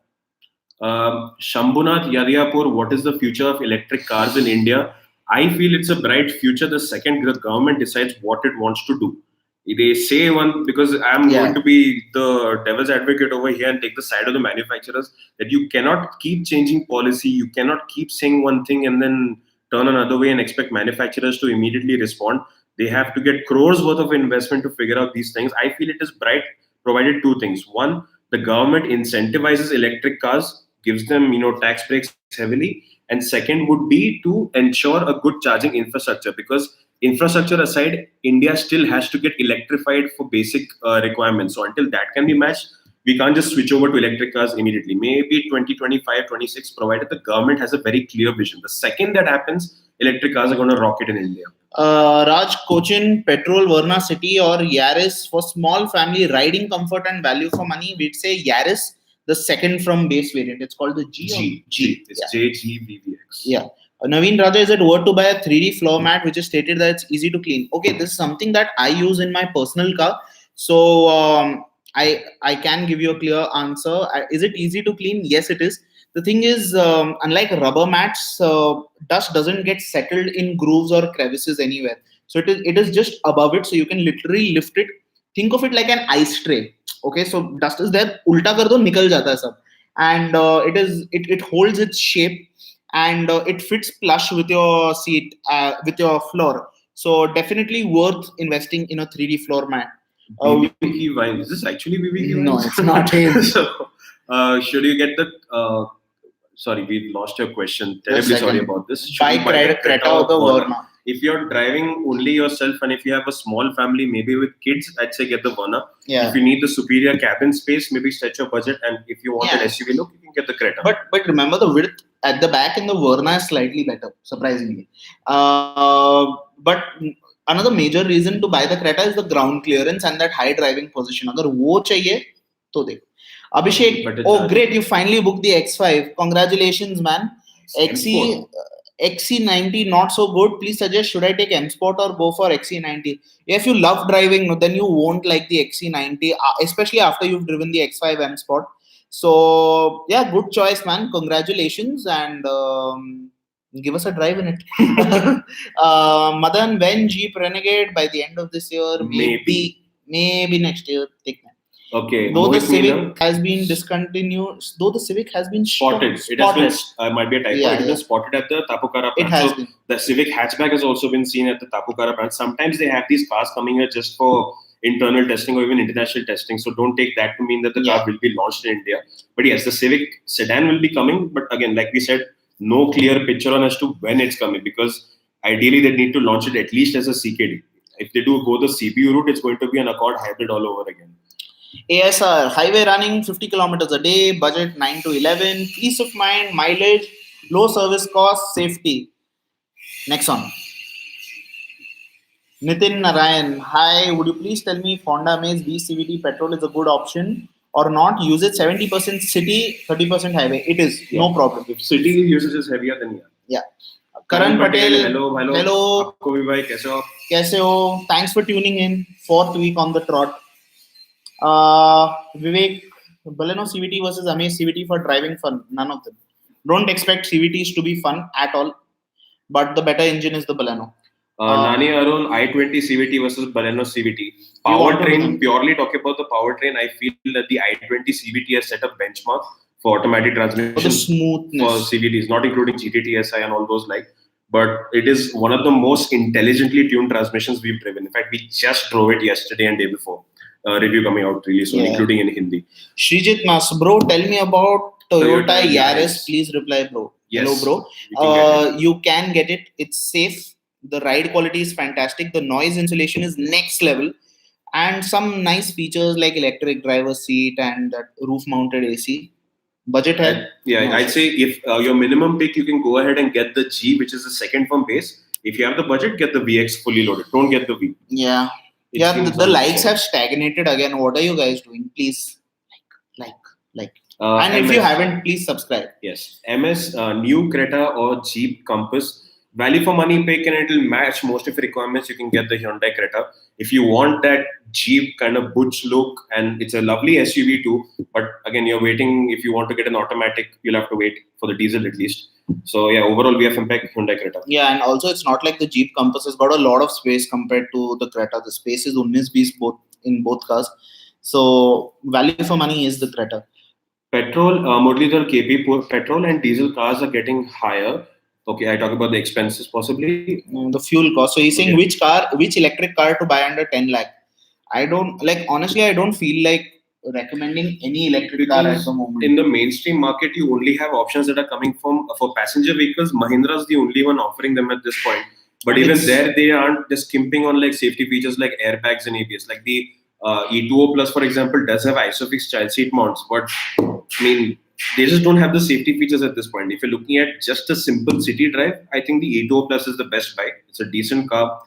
Shambhunath Yadiyapur, what is the future of electric cars in India? I feel it's a bright future the second the government decides what it wants to do. They say one, because I'm going to be the devil's advocate over here and take the side of the manufacturers, that you cannot keep changing policy, you cannot keep saying one thing and then turn another way and expect manufacturers to immediately respond. They have to get crores worth of investment to figure out these things. I feel it is bright, provided two things. One, the government incentivizes electric cars, gives them tax breaks heavily, and second would be to ensure a good charging infrastructure, because infrastructure aside, India still has to get electrified for basic requirements. So until that can be matched, we can't just switch over to electric cars immediately. Maybe 2025, 26, provided the government has a very clear vision. The second that happens, electric cars are going to rocket in India. Raj, Cochin, petrol, Verna City or Yaris for small family riding comfort and value for money? We'd say Yaris, the second from base variant. It's called the G. It's JGVVX. Yeah. Naveen Raja, is it worth to buy a 3D floor mat which is stated that it's easy to clean? Okay, this is something that I use in my personal car. So I can give you a clear answer. Is it easy to clean? Yes, it is. The thing is, unlike rubber mats, dust doesn't get settled in grooves or crevices anywhere. So it is just above it. So you can literally lift it. Think of it like an ice tray. Okay, so dust is there. Ulta kar do, nikal jata hai sab. And it holds its shape, and it fits plush with your seat, with your floor. So definitely worth investing in a 3D floor mat. BBQ wine. Is this actually BBQ wine? No, it's not him. So, should you get the... sorry, we've lost your question. Terribly sorry about this. Buy Creta or the Verna. If you're driving only yourself and if you have a small family, maybe with kids, I'd say get the Verna. Yeah. If you need the superior cabin space, maybe stretch your budget. And if you want an SUV look, you can get the Creta. But remember, the width at the back in the Verna is slightly better, surprisingly. But another major reason to buy the Creta is the ground clearance and that high driving position. Agar wo chahiye, to dekho. Abhishek, oh great, you finally booked the X5. Congratulations, man. XC90 not so good. Please suggest, should I take M Sport or go for XC90? If you love driving, then you won't like the XC90, especially after you've driven the X5 M Sport. So yeah, good choice, man. Congratulations, and give us a drive in it. Madan, when Jeep Renegade? By the end of this year, maybe next year. Okay. Though the Civic has been discontinued, though the Civic has been spotted. It has been, might be a typo. It has been spotted at the Tapukara plant. It has been. The Civic hatchback has also been seen at the Tapukara plant. Sometimes they have these cars coming here just for internal testing or even international testing. So don't take that to mean that the car will be launched in India. But yes, the Civic sedan will be coming. But again, like we said, no clear picture on as to when it's coming, because ideally they need to launch it at least as a CKD. If they do go the CPU route, it's going to be an Accord hybrid all over again. ASR, highway running 50 kilometers a day, budget 9 to 11, peace of mind, mileage, low service cost, safety. Next one. Nitin Narayan, hi, would you please tell me if Honda Amaze VCVT petrol is a good option or not? Use it 70% city, 30% highway. It is, no problem. If city usage is heavier, then yeah. Karan Patel, hello. Aapko bhi bhai, kaise ho? Thanks for tuning in. 4th week on the trot. Vivek, Baleno CVT versus Amaze CVT for driving fun. None of them. Don't expect CVTs to be fun at all. But the better engine is the Baleno. Nani Arun, i20 CVT versus Baleno CVT. Powertrain, purely talking about the powertrain, I feel that the i20 CVT has set a benchmark for automatic transmission. For the smoothness. For CVTs, not including GTTSI and all those like. But it is one of the most intelligently tuned transmissions we've driven. In fact, we just drove it yesterday and day before. Review coming out really soon, including in Hindi. Srijit Mas, bro, tell me about Toyota Yaris. Please reply, bro. Yes, hello, bro. You can get it. It's safe. The ride quality is fantastic. The noise insulation is next level. And some nice features like electric driver seat and that roof-mounted AC. Budget head. Yeah, I'd say if your minimum pick, you can go ahead and get the G, which is the second from base. If you have the budget, get the VX fully loaded. Don't get the V. Yeah. The likes have stagnated again. What are you guys doing? Please like. And if you haven't, please subscribe. Yes. MS, new Creta or Jeep Compass. Value for money pick, and it will match most of your requirements. You can get the Hyundai Creta. If you want that Jeep kind of butch look, and it's a lovely SUV too, but again, you're waiting. If you want to get an automatic, you'll have to wait for the diesel at least. So yeah, overall VF impact Hyundai Creta. Yeah, and also it's not like the Jeep Compass has got a lot of space compared to the Creta. The space is 19-20 both in both cars. So value for money is the Creta. Petrol, Muralidhar KP, petrol and diesel cars are getting higher. Okay, I talk about the expenses possibly. The fuel cost. So he's saying Okay. which electric car to buy under 10 lakh. I don't like honestly. I don't feel like recommending any electric car at Because the moment. in the mainstream market, you only have options that are coming from for passenger vehicles. Mahindra is the only one offering them at this point. But And even it's- there, they aren't just skimping on like safety features like airbags and ABS. Like the E2O Plus, for example, does have ISOFIX child seat mounts, but I mean, they just don't have the safety features at this point. If you're looking at just a simple city drive, I think the E2O Plus is the best buy. It's a decent car.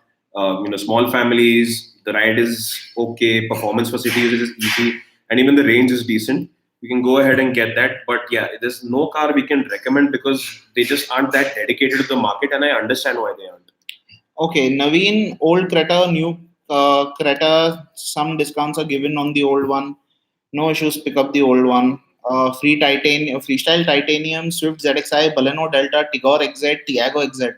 Small families, the ride is okay. Performance for city users is easy, and even the range is decent. You can go ahead and get that. But yeah, there's no car we can recommend because they just aren't that dedicated to the market, and I understand why they aren't. Okay, Naveen, old Creta, new Creta. Some discounts are given on the old one. No issues. Pick up the old one. Free titanium, freestyle titanium, Swift ZXi, Baleno Delta, Tigor XZ, Tiago XZ.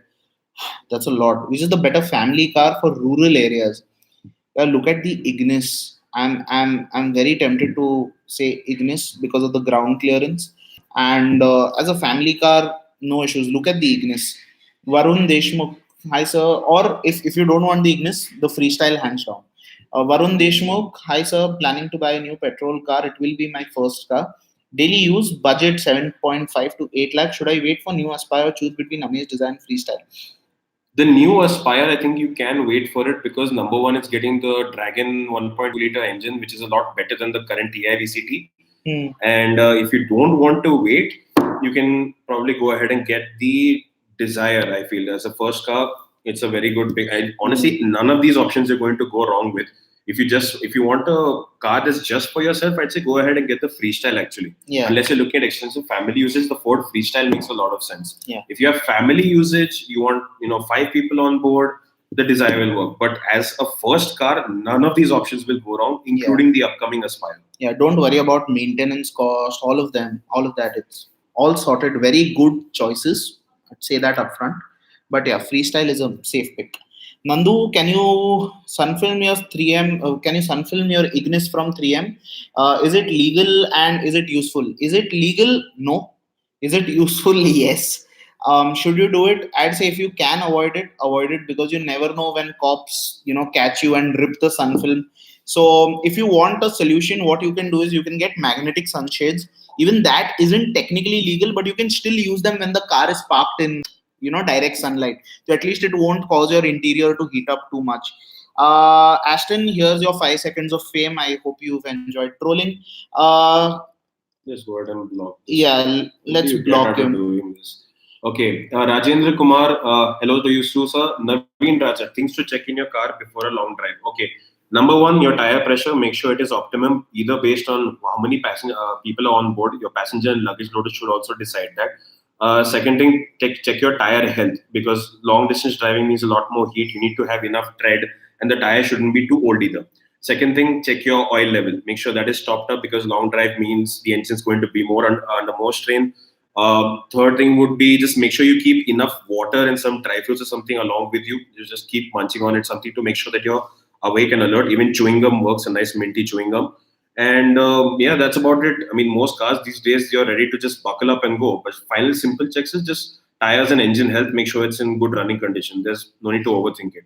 That's a lot. Which is the better family car for rural areas? Look at the Ignis. I'm very tempted to say Ignis because of the ground clearance. And as a family car, no issues. Look at the Ignis. Varun Deshmukh, hi sir. Or if you don't want the Ignis, the Freestyle hands down. Varun Deshmukh, hi sir. Planning to buy a new petrol car. It will be my first car. Daily use budget 7.5 to 8 lakh. Should I wait for new Aspire or choose between Amaze Design Freestyle? The new Aspire, I think you can wait for it because number one, it's getting the Dragon 1.2 liter engine, which is a lot better than the current TI VCT. And if you don't want to wait, you can probably go ahead and get the Desire. I feel as a first car, it's a very good pick. Honestly, none of these options you're going to go wrong with. If you want a car that's just for yourself, I'd say go ahead and get the Freestyle actually. Yeah. Unless you're looking at extensive family usage, the Ford Freestyle makes a lot of sense. Yeah. If you have family usage, you want 5 people on board, the Desire will work. But as a first car, none of these options will go wrong, including the upcoming Aspire. Yeah, don't worry about maintenance cost, all of that. It's all sorted. Very good choices. I'd say that upfront. But yeah, Freestyle is a safe pick. Nandu, can you sunfilm your 3M? Can you sunfilm your Ignis from 3M? Is it legal and is it useful? Is it legal? No. Is it useful? Yes. Should you do it? I'd say if you can avoid it because you never know when cops catch you and rip the sunfilm. So if you want a solution, what you can do is you can get magnetic sunshades. Even that isn't technically legal, but you can still use them when the car is parked in direct sunlight. So at least it won't cause your interior to heat up too much. Ashton, here's your 5 seconds of fame. I hope you've enjoyed trolling. Just go ahead and block. Yeah, let's block him. Doing this. Okay, Rajendra Kumar, hello to you, sir. Naveen Raja, things to check in your car before a long drive. Okay, number one, your tire pressure. Make sure it is optimum, either based on how many people are on board. Your passenger and luggage load should also decide that. Second thing, check your tire health because long distance driving means a lot more heat. You need to have enough tread, and the tire shouldn't be too old either. Second thing, check your oil level. Make sure that is topped up because long drive means the engine is going to be more under more strain. Third thing would be just make sure you keep enough water and some dry fruits or something along with you. You just keep munching on it, something to make sure that you're awake and alert. Even chewing gum works, a nice minty chewing gum. And yeah, that's about it. I mean, most cars these days, you're ready to just buckle up and go. But final simple checks is just tires and engine health. Make sure it's in good running condition. There's no need to overthink it.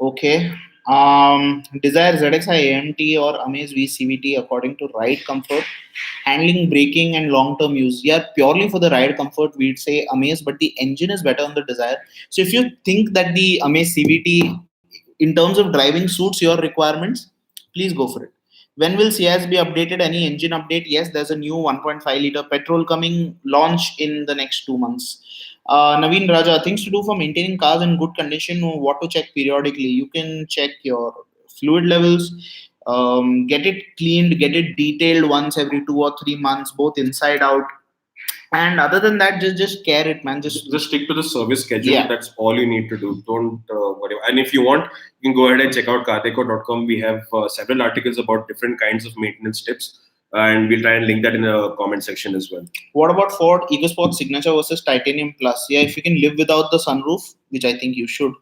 Okay. Desire ZXi AMT or Amaze V CVT according to ride comfort, handling, braking, and long-term use. Yeah, purely for the ride comfort, we'd say Amaze, but the engine is better on the Desire. So if you think that the Amaze CVT, in terms of driving, suits your requirements, please go for it. When will CIS be updated? Any engine update? Yes, there's a new 1.5 liter petrol coming, launch in the next 2 months. Naveen Raja, things to do for maintaining cars in good condition, what to check periodically. You can check your fluid levels, get it cleaned, get it detailed once every 2 or 3 months, both inside out. And other than that, just care it, man. Just stick to the service schedule. Yeah. That's all you need to do. Don't worry. And if you want, you can go ahead and check out cardeco.com. We have several articles about different kinds of maintenance tips. and we'll try and link that in the comment section as well. What about Ford EcoSport Signature versus Titanium Plus? Yeah, if you can live without the sunroof, which I think you should,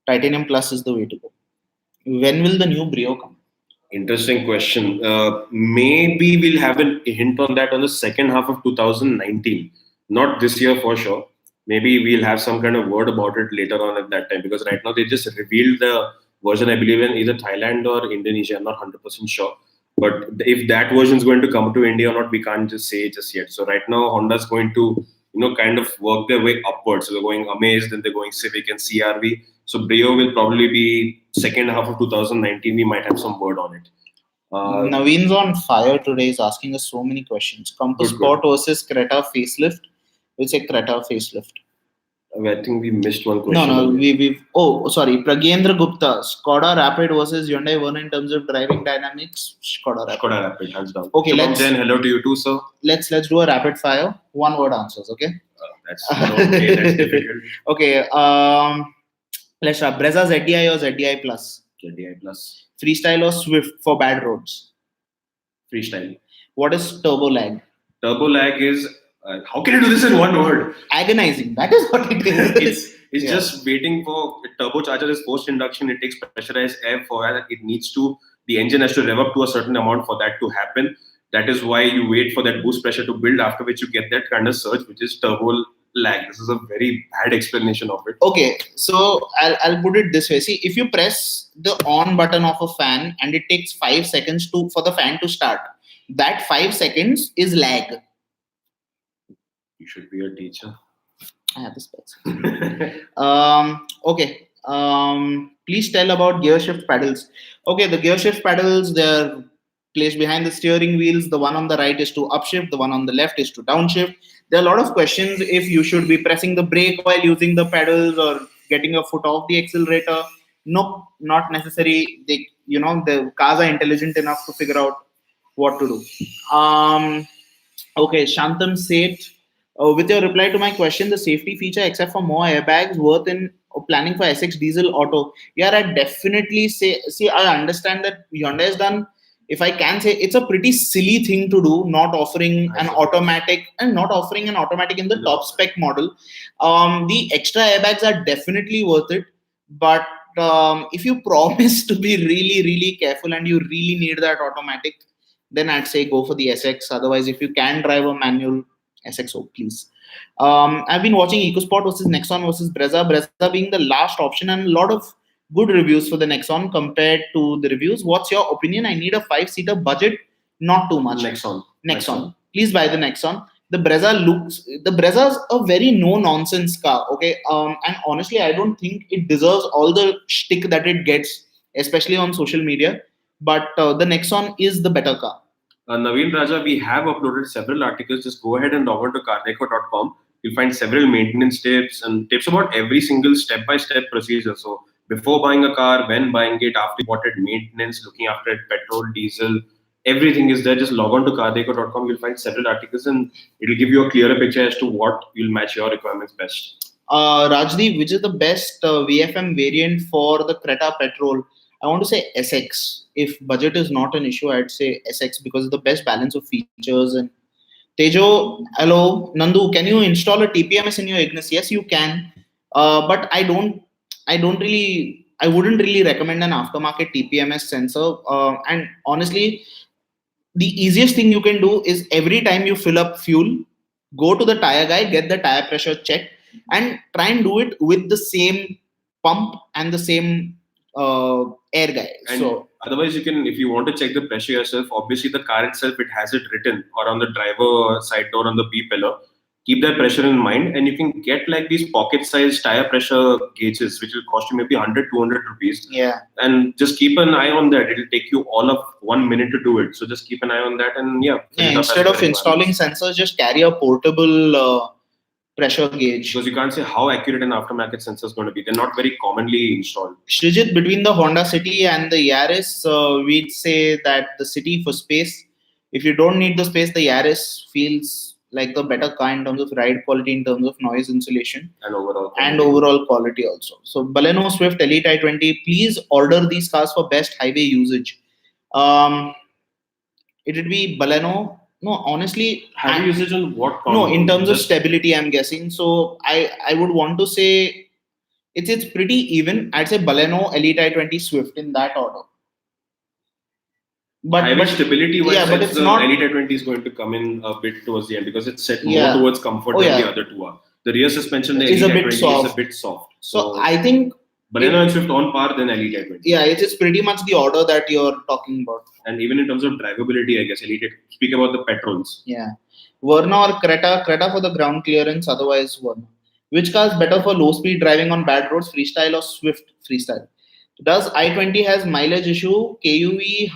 Titanium Plus is the way to go. When will the new Brio come? Interesting question. Maybe we'll have a hint on that on the second half of 2019. Not this year for sure. Maybe we'll have some kind of word about it later on at that time, because right now they just revealed the version, I believe, in either Thailand or Indonesia. I'm not 100% sure. But if that version is going to come to India or not, we can't just say just yet. So right now, Honda's going to, kind of work their way upwards. So they're going Amaze, then they're going Civic and CRV. So Brio will probably be second half of 2019. We might have some word on it. Naveen's on fire today. He's asking us so many questions. Compass Sport versus Creta facelift. We'll say Creta facelift. I think we missed one question. No, we've. Oh, sorry. Pragyendra Gupta. Skoda Rapid versus Hyundai Verna in terms of driving dynamics. Skoda Rapid, hands down. Okay, let's. Hello to you too, sir. Let's do a rapid fire. One word answers. Okay. That's okay. That's difficult. Okay. Let's try Brezza ZDI or ZDI Plus. ZDI Plus. Freestyle or Swift for bad roads. Freestyle. What is turbo lag? Turbo lag is. How can you do this in one word? Agonizing. That is what it is. It's just waiting for turbocharger is post induction. It takes pressurized air for that. It needs to. The engine has to rev up to a certain amount for that to happen. That is why you wait for that boost pressure to build. After which you get that kind of surge, which is turbo lag. This is a very bad explanation of it. Okay, so I'll put it this way. See, if you press the on button of a fan and it takes 5 seconds for the fan to start, that 5 seconds is lag. You should be a teacher. I have the specs. Okay. Please tell about gear shift pedals. Okay, the gear shift pedals, they're placed behind the steering wheels. The one on the right is to upshift. The one on the left is to downshift. There are a lot of questions if you should be pressing the brake while using the pedals or getting your foot off the accelerator. Nope, not necessary. The cars are intelligent enough to figure out what to do. Okay, Shantam Seth. With your reply to my question, the safety feature, except for more airbags, worth in planning for SX diesel auto. Yeah, I definitely say. See, I understand that Hyundai has done. If I can say, it's a pretty silly thing to do, not offering an automatic in the top spec model. The extra airbags are definitely worth it, but if you promise to be really, really careful and you really need that automatic, then I'd say go for the SX. Otherwise, if you can drive a manual, SXO, please. I've been watching EcoSport versus Nexon versus Brezza. Brezza being the last option, and a lot of good reviews for the Nexon compared to the reviews. What's your opinion? I need a 5-seater budget, not too much. Nexon. Please buy the Nexon. The Brezza's a very no-nonsense car. Okay, and honestly, I don't think it deserves all the shtick that it gets, especially on social media. But the Nexon is the better car. Naveen Raja, we have uploaded several articles. Just go ahead and log on to cardeco.com. You'll find several maintenance tips and tips about every single step-by-step procedure. So before buying a car, when buying it, after you bought it, maintenance, looking after it, petrol, diesel, everything is there. Just log on to cardeco.com. You'll find several articles and it'll give you a clearer picture as to what will match your requirements best. Rajdeep, which is the best VFM variant for the Creta petrol? I want to say SX. If budget is not an issue, I'd say SX because of the best balance of features. And Tejo, hello, Nandu, can you install a TPMS in your Ignis? Yes, you can. But I wouldn't really recommend an aftermarket TPMS sensor. And honestly, the easiest thing you can do is every time you fill up fuel, go to the tire guy, get the tire pressure checked, and try and do it with the same pump and the same air guy. And so otherwise, you can, if you want to check the pressure yourself, obviously the car itself, it has it written or on the driver side door on the B pillar. Keep that pressure in mind, and you can get like these pocket-sized tire pressure gauges, which will cost you maybe 100, 200 rupees. Yeah. And just keep an eye on that. It'll take you all of 1 minute to do it. So just keep an eye on that, and instead of installing sensors, just carry a portable pressure gauge. Because you can't say how accurate an aftermarket sensor is going to be. They're not very commonly installed. Srijit, between the Honda City and the Yaris, we'd say that the City for space. If you don't need the space, the Yaris feels like the better car in terms of ride quality, in terms of noise insulation, and overall quality also. So Baleno, Swift, Elite i20, please order these cars for best highway usage. it would be Baleno. No, honestly, Heavy usage on what count? no, in terms of Just- stability, I'm guessing. So I would want to say it's pretty even. I'd say Baleno, Elite i20, Swift in that order. Highway stability wise, yeah, but it's the not. Elite i20 is going to come in a bit towards the end because it's set Yeah. more towards comfort Oh, than yeah. the other two are. The rear suspension, the Is a Elite bit i20 is soft. a bit soft. So I think Baleno and Swift on par than Elite i20. yeah, it is pretty much the order that you're talking about. And even in terms of drivability, I guess Elite. Speak about the petrols. Yeah, Verna or Creta. Creta for the ground clearance. Otherwise, Verna. Which car is better for low speed driving on bad roads? Freestyle or Swift? Freestyle. Does i20 has mileage issue? KUV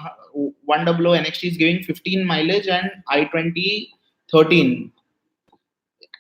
100 NXT is giving 15 mileage and i20 13.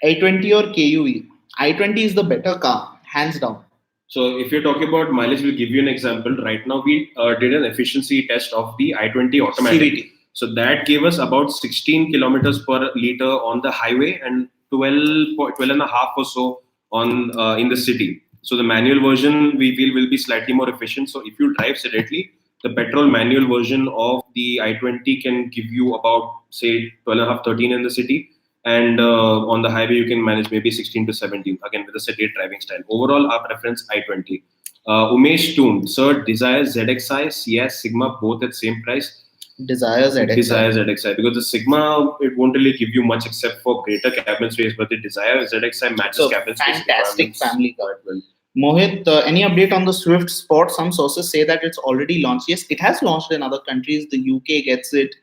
i20 or KUV? i20 is the better car, hands down. So if you're talking about mileage, we'll give you an example. Right now, we did an efficiency test of the i20 automatic. CVT. So that gave us about 16 kilometers per liter on the highway and 12 and a half or so on in the city. So the manual version we feel will be slightly more efficient. So if you drive sedately, the petrol manual version of the i20 can give you about say 12 and a half, 13 in the city. And on the highway, you can manage maybe 16 to 17, again with a sedate driving style. Overall, our preference i20. Umesh Toon, sir, Desire ZXi, CS, Sigma, both at same price. Desire ZXi. Desire ZXi, because the Sigma, it won't really give you much except for greater cabin space, but the Desire ZXi matches cabin space. Fantastic family car. Mohit, any update on the Swift Sport? Some sources say that it's already launched. Yes, it has launched in other countries. The UK gets it,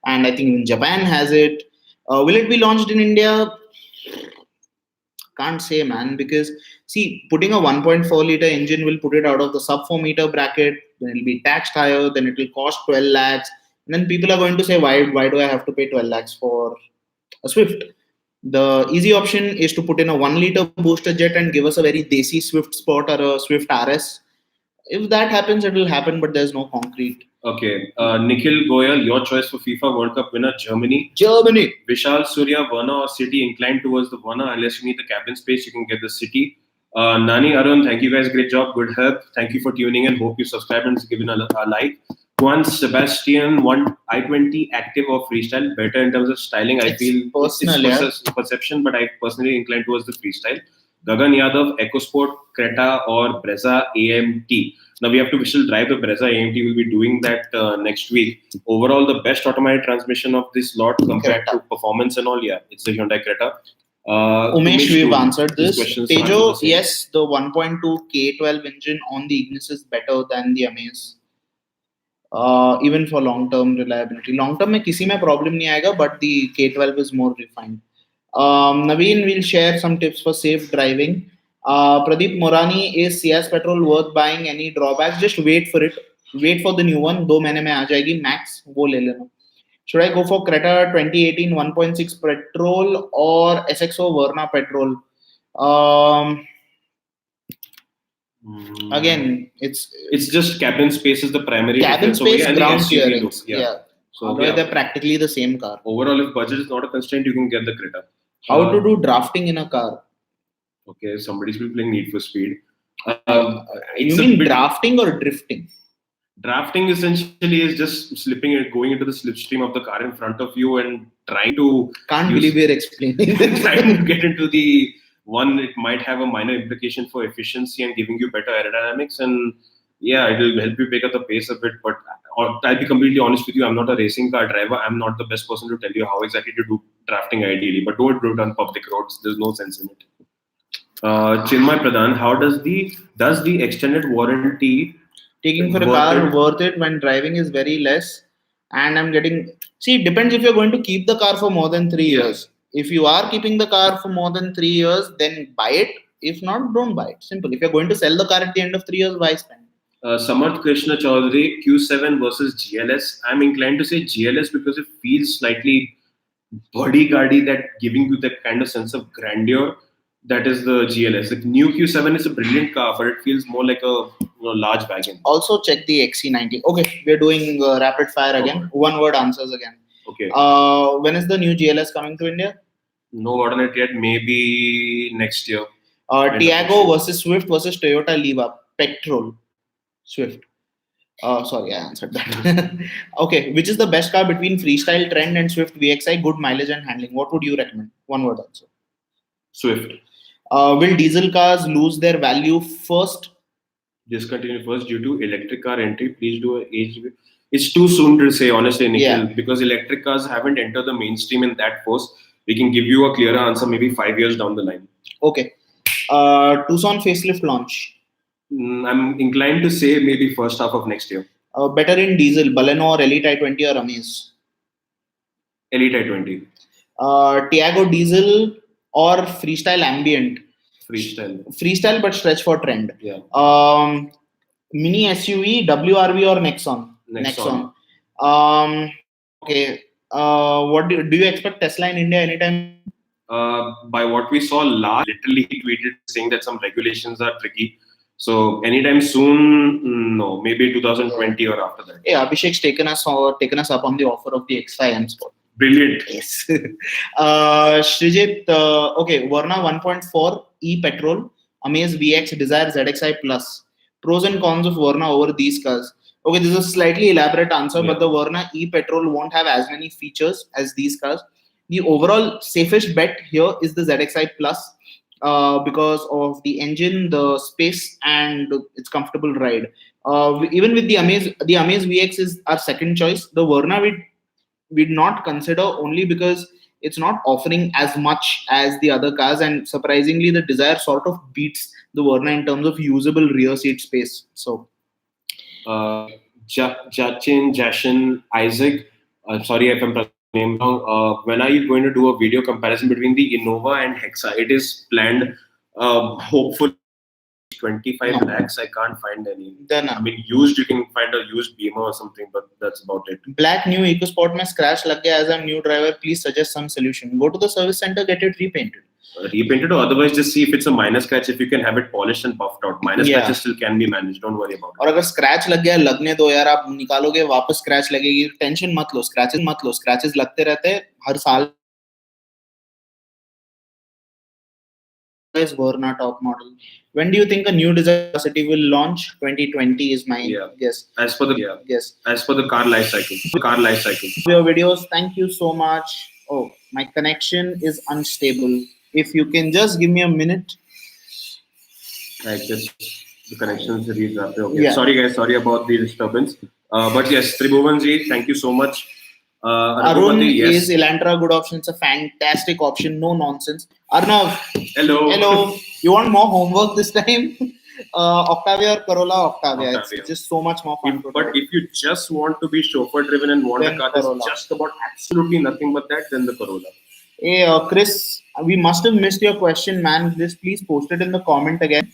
and I think even Japan has it. Will it be launched in India? Can't say, man, because see, putting a 1.4 liter engine will put it out of the sub 4 meter bracket, then it'll be taxed higher, then it will cost 12 lakhs. And then people are going to say, why do I have to pay 12 lakhs for a Swift? The easy option is to put in a 1 liter booster jet and give us a very desi Swift Sport or a Swift RS. If that happens, it will happen, but there's no concrete. Okay. Nikhil Goyal, your choice for FIFA World Cup winner, Germany. Germany. Vishal Surya, Verna or City, inclined towards the Verna. Unless you need the cabin space, you can get the City. Nani Arun, thank you guys. Great job. Good help. Thank you for tuning in. Hope you subscribe and given a like. Juan Sebastian, one i20 active or freestyle, better in terms of styling. I feel it's perception, but I personally incline towards the freestyle. Gagan Yadav, EcoSport, Creta or Brezza AMT. Now we have to still drive the Brezza AMT. We'll be doing that next week. Overall, the best automatic transmission of this lot compared to performance and all, yeah, it's the Hyundai Creta. Umesh, we've answered this. Tejo, yes, the 1.2 K12 engine on the Ignis is better than the Amaze. Even for long-term reliability. Long-term में किसी में problem नहीं आएगा, but the K12 is more refined. Naveen will share some tips for safe driving. Pradeep Morani, is CS petrol worth buying? Any drawbacks? Just wait for it. Wait for the new one. 2 महीने में आ जाएगी max. वो ले लेना. Should I go for Creta 2018 1.6 petrol or SXO Verna petrol? Again, it's just cabin space is the primary cabin space, and ground clearance. Yeah. So they're practically the same car. Overall, if budget is not a constraint, you can get the Creta. How to do drafting in a car? Okay, somebody's been playing Need for Speed. You mean drafting or drifting? Drafting essentially is just slipping and going into the slipstream of the car in front of you and trying to. Can't believe we're explaining this. Trying to get into the one. It might have a minor implication for efficiency and giving you better aerodynamics, and yeah, it will help you pick up the pace a bit. But I'll be completely honest with you. I'm not a racing car driver. I'm not the best person to tell you how exactly to do drafting ideally. But don't do it on public roads. There's no sense in it. Chinmay Pradhan, how does the extended warranty taking for a car worth it when driving is very less? And I'm getting, see, it depends if you're going to keep the car for more than 3 years. If you are keeping the car for more than 3 years, then buy it. If not, don't buy it. Simple. If you're going to sell the car at the end of 3 years, why spend? Samarth Krishna Chaudhary, Q7 versus GLS. I'm inclined to say GLS because it feels slightly bodyguardy, that giving you that kind of sense of grandeur. That is the GLS. The new Q7 is a brilliant car, but it feels more like a large wagon. Also check the XC90. Okay, we're doing rapid fire again. One word answers again. Okay. When is the new GLS coming to India? No word on it yet. Maybe next year. Tiago versus Swift versus Toyota Liva. Petrol. Swift. Sorry, I answered that. Okay, which is the best car between Freestyle Trend and Swift VXI? Good mileage and handling. What would you recommend? One word also. Swift. Will diesel cars lose their value first? Discontinue first due to electric car entry. Please do a age. It's too soon to say, honestly, Nikhil, because electric cars haven't entered the mainstream in that force. We can give you a clearer answer maybe 5 years down the line. Okay. Tucson facelift launch. I'm inclined to say maybe first half of next year. Better in diesel, Baleno or Elite i20 or Amaze? Elite i20. Tiago diesel or Freestyle ambient? Freestyle, but stretch for trend. Yeah. Mini SUV, WRV or Nexon? Okay. What do you expect Tesla in India anytime? By what we saw last, literally tweeted saying that some regulations are tricky. So anytime soon, no, maybe 2020 or after that. Yeah, Abhishek's taken us up on the offer of the X5 M Sport. Brilliant. Yes. Srijit, okay, Verna 1.4 E petrol, Amaze VX, Desire ZXi Plus. Pros and cons of Verna over these cars. Okay, this is a slightly elaborate answer, but the Verna E petrol won't have as many features as these cars. The overall safest bet here is the ZXi Plus because of the engine, the space, and its comfortable ride. Even with the Amaze VX is our second choice. The Verna we'd not consider only because it's not offering as much as the other cars, and surprisingly the Desire sort of beats the Verna in terms of usable rear seat space. So Jashin Isaac, sorry if I'm pronouncing the name wrong, when are you going to do a video comparison between the Innova and Hexa? It is planned, hopefully 25 lakhs. I can't find any. I mean, used, you can find a used Beamer or something, but that's about it. Black new EcoSport mein scratch lag gaya as a new driver. Please suggest some solution. Go to the service center, get it repainted. Repainted, or otherwise just see if it's a minor scratch, if you can have it polished and buffed out. Minor scratches still can be managed, don't worry about it. और अगर scratch लग गया, लगने दो यार, आप निकालोगे वापस scratch लगेगी, टेंशन मत लो, scratches लगते रहते हैं हर साल. Is Verna top model. When do you think a new Desire City will launch? 2020 is my guess. As for the car life cycle. Your videos, thank you so much. Oh, my connection is unstable. If you can just give me a minute. I guess the connection is really rapid. Okay. Yeah. Sorry guys, sorry about the disturbance. But yes, Tribhuvanji, thank you so much. Arun is Elantra, good option. It's a fantastic option, no nonsense. Arnav. Hello. You want more homework this time? Octavia or Corolla? Octavia. It's just so much more fun. But if you just want to be chauffeur driven and want a car that's just about absolutely nothing but that, then the Corolla. Hey, Chris, we must have missed your question, man. Just please post it in the comment again.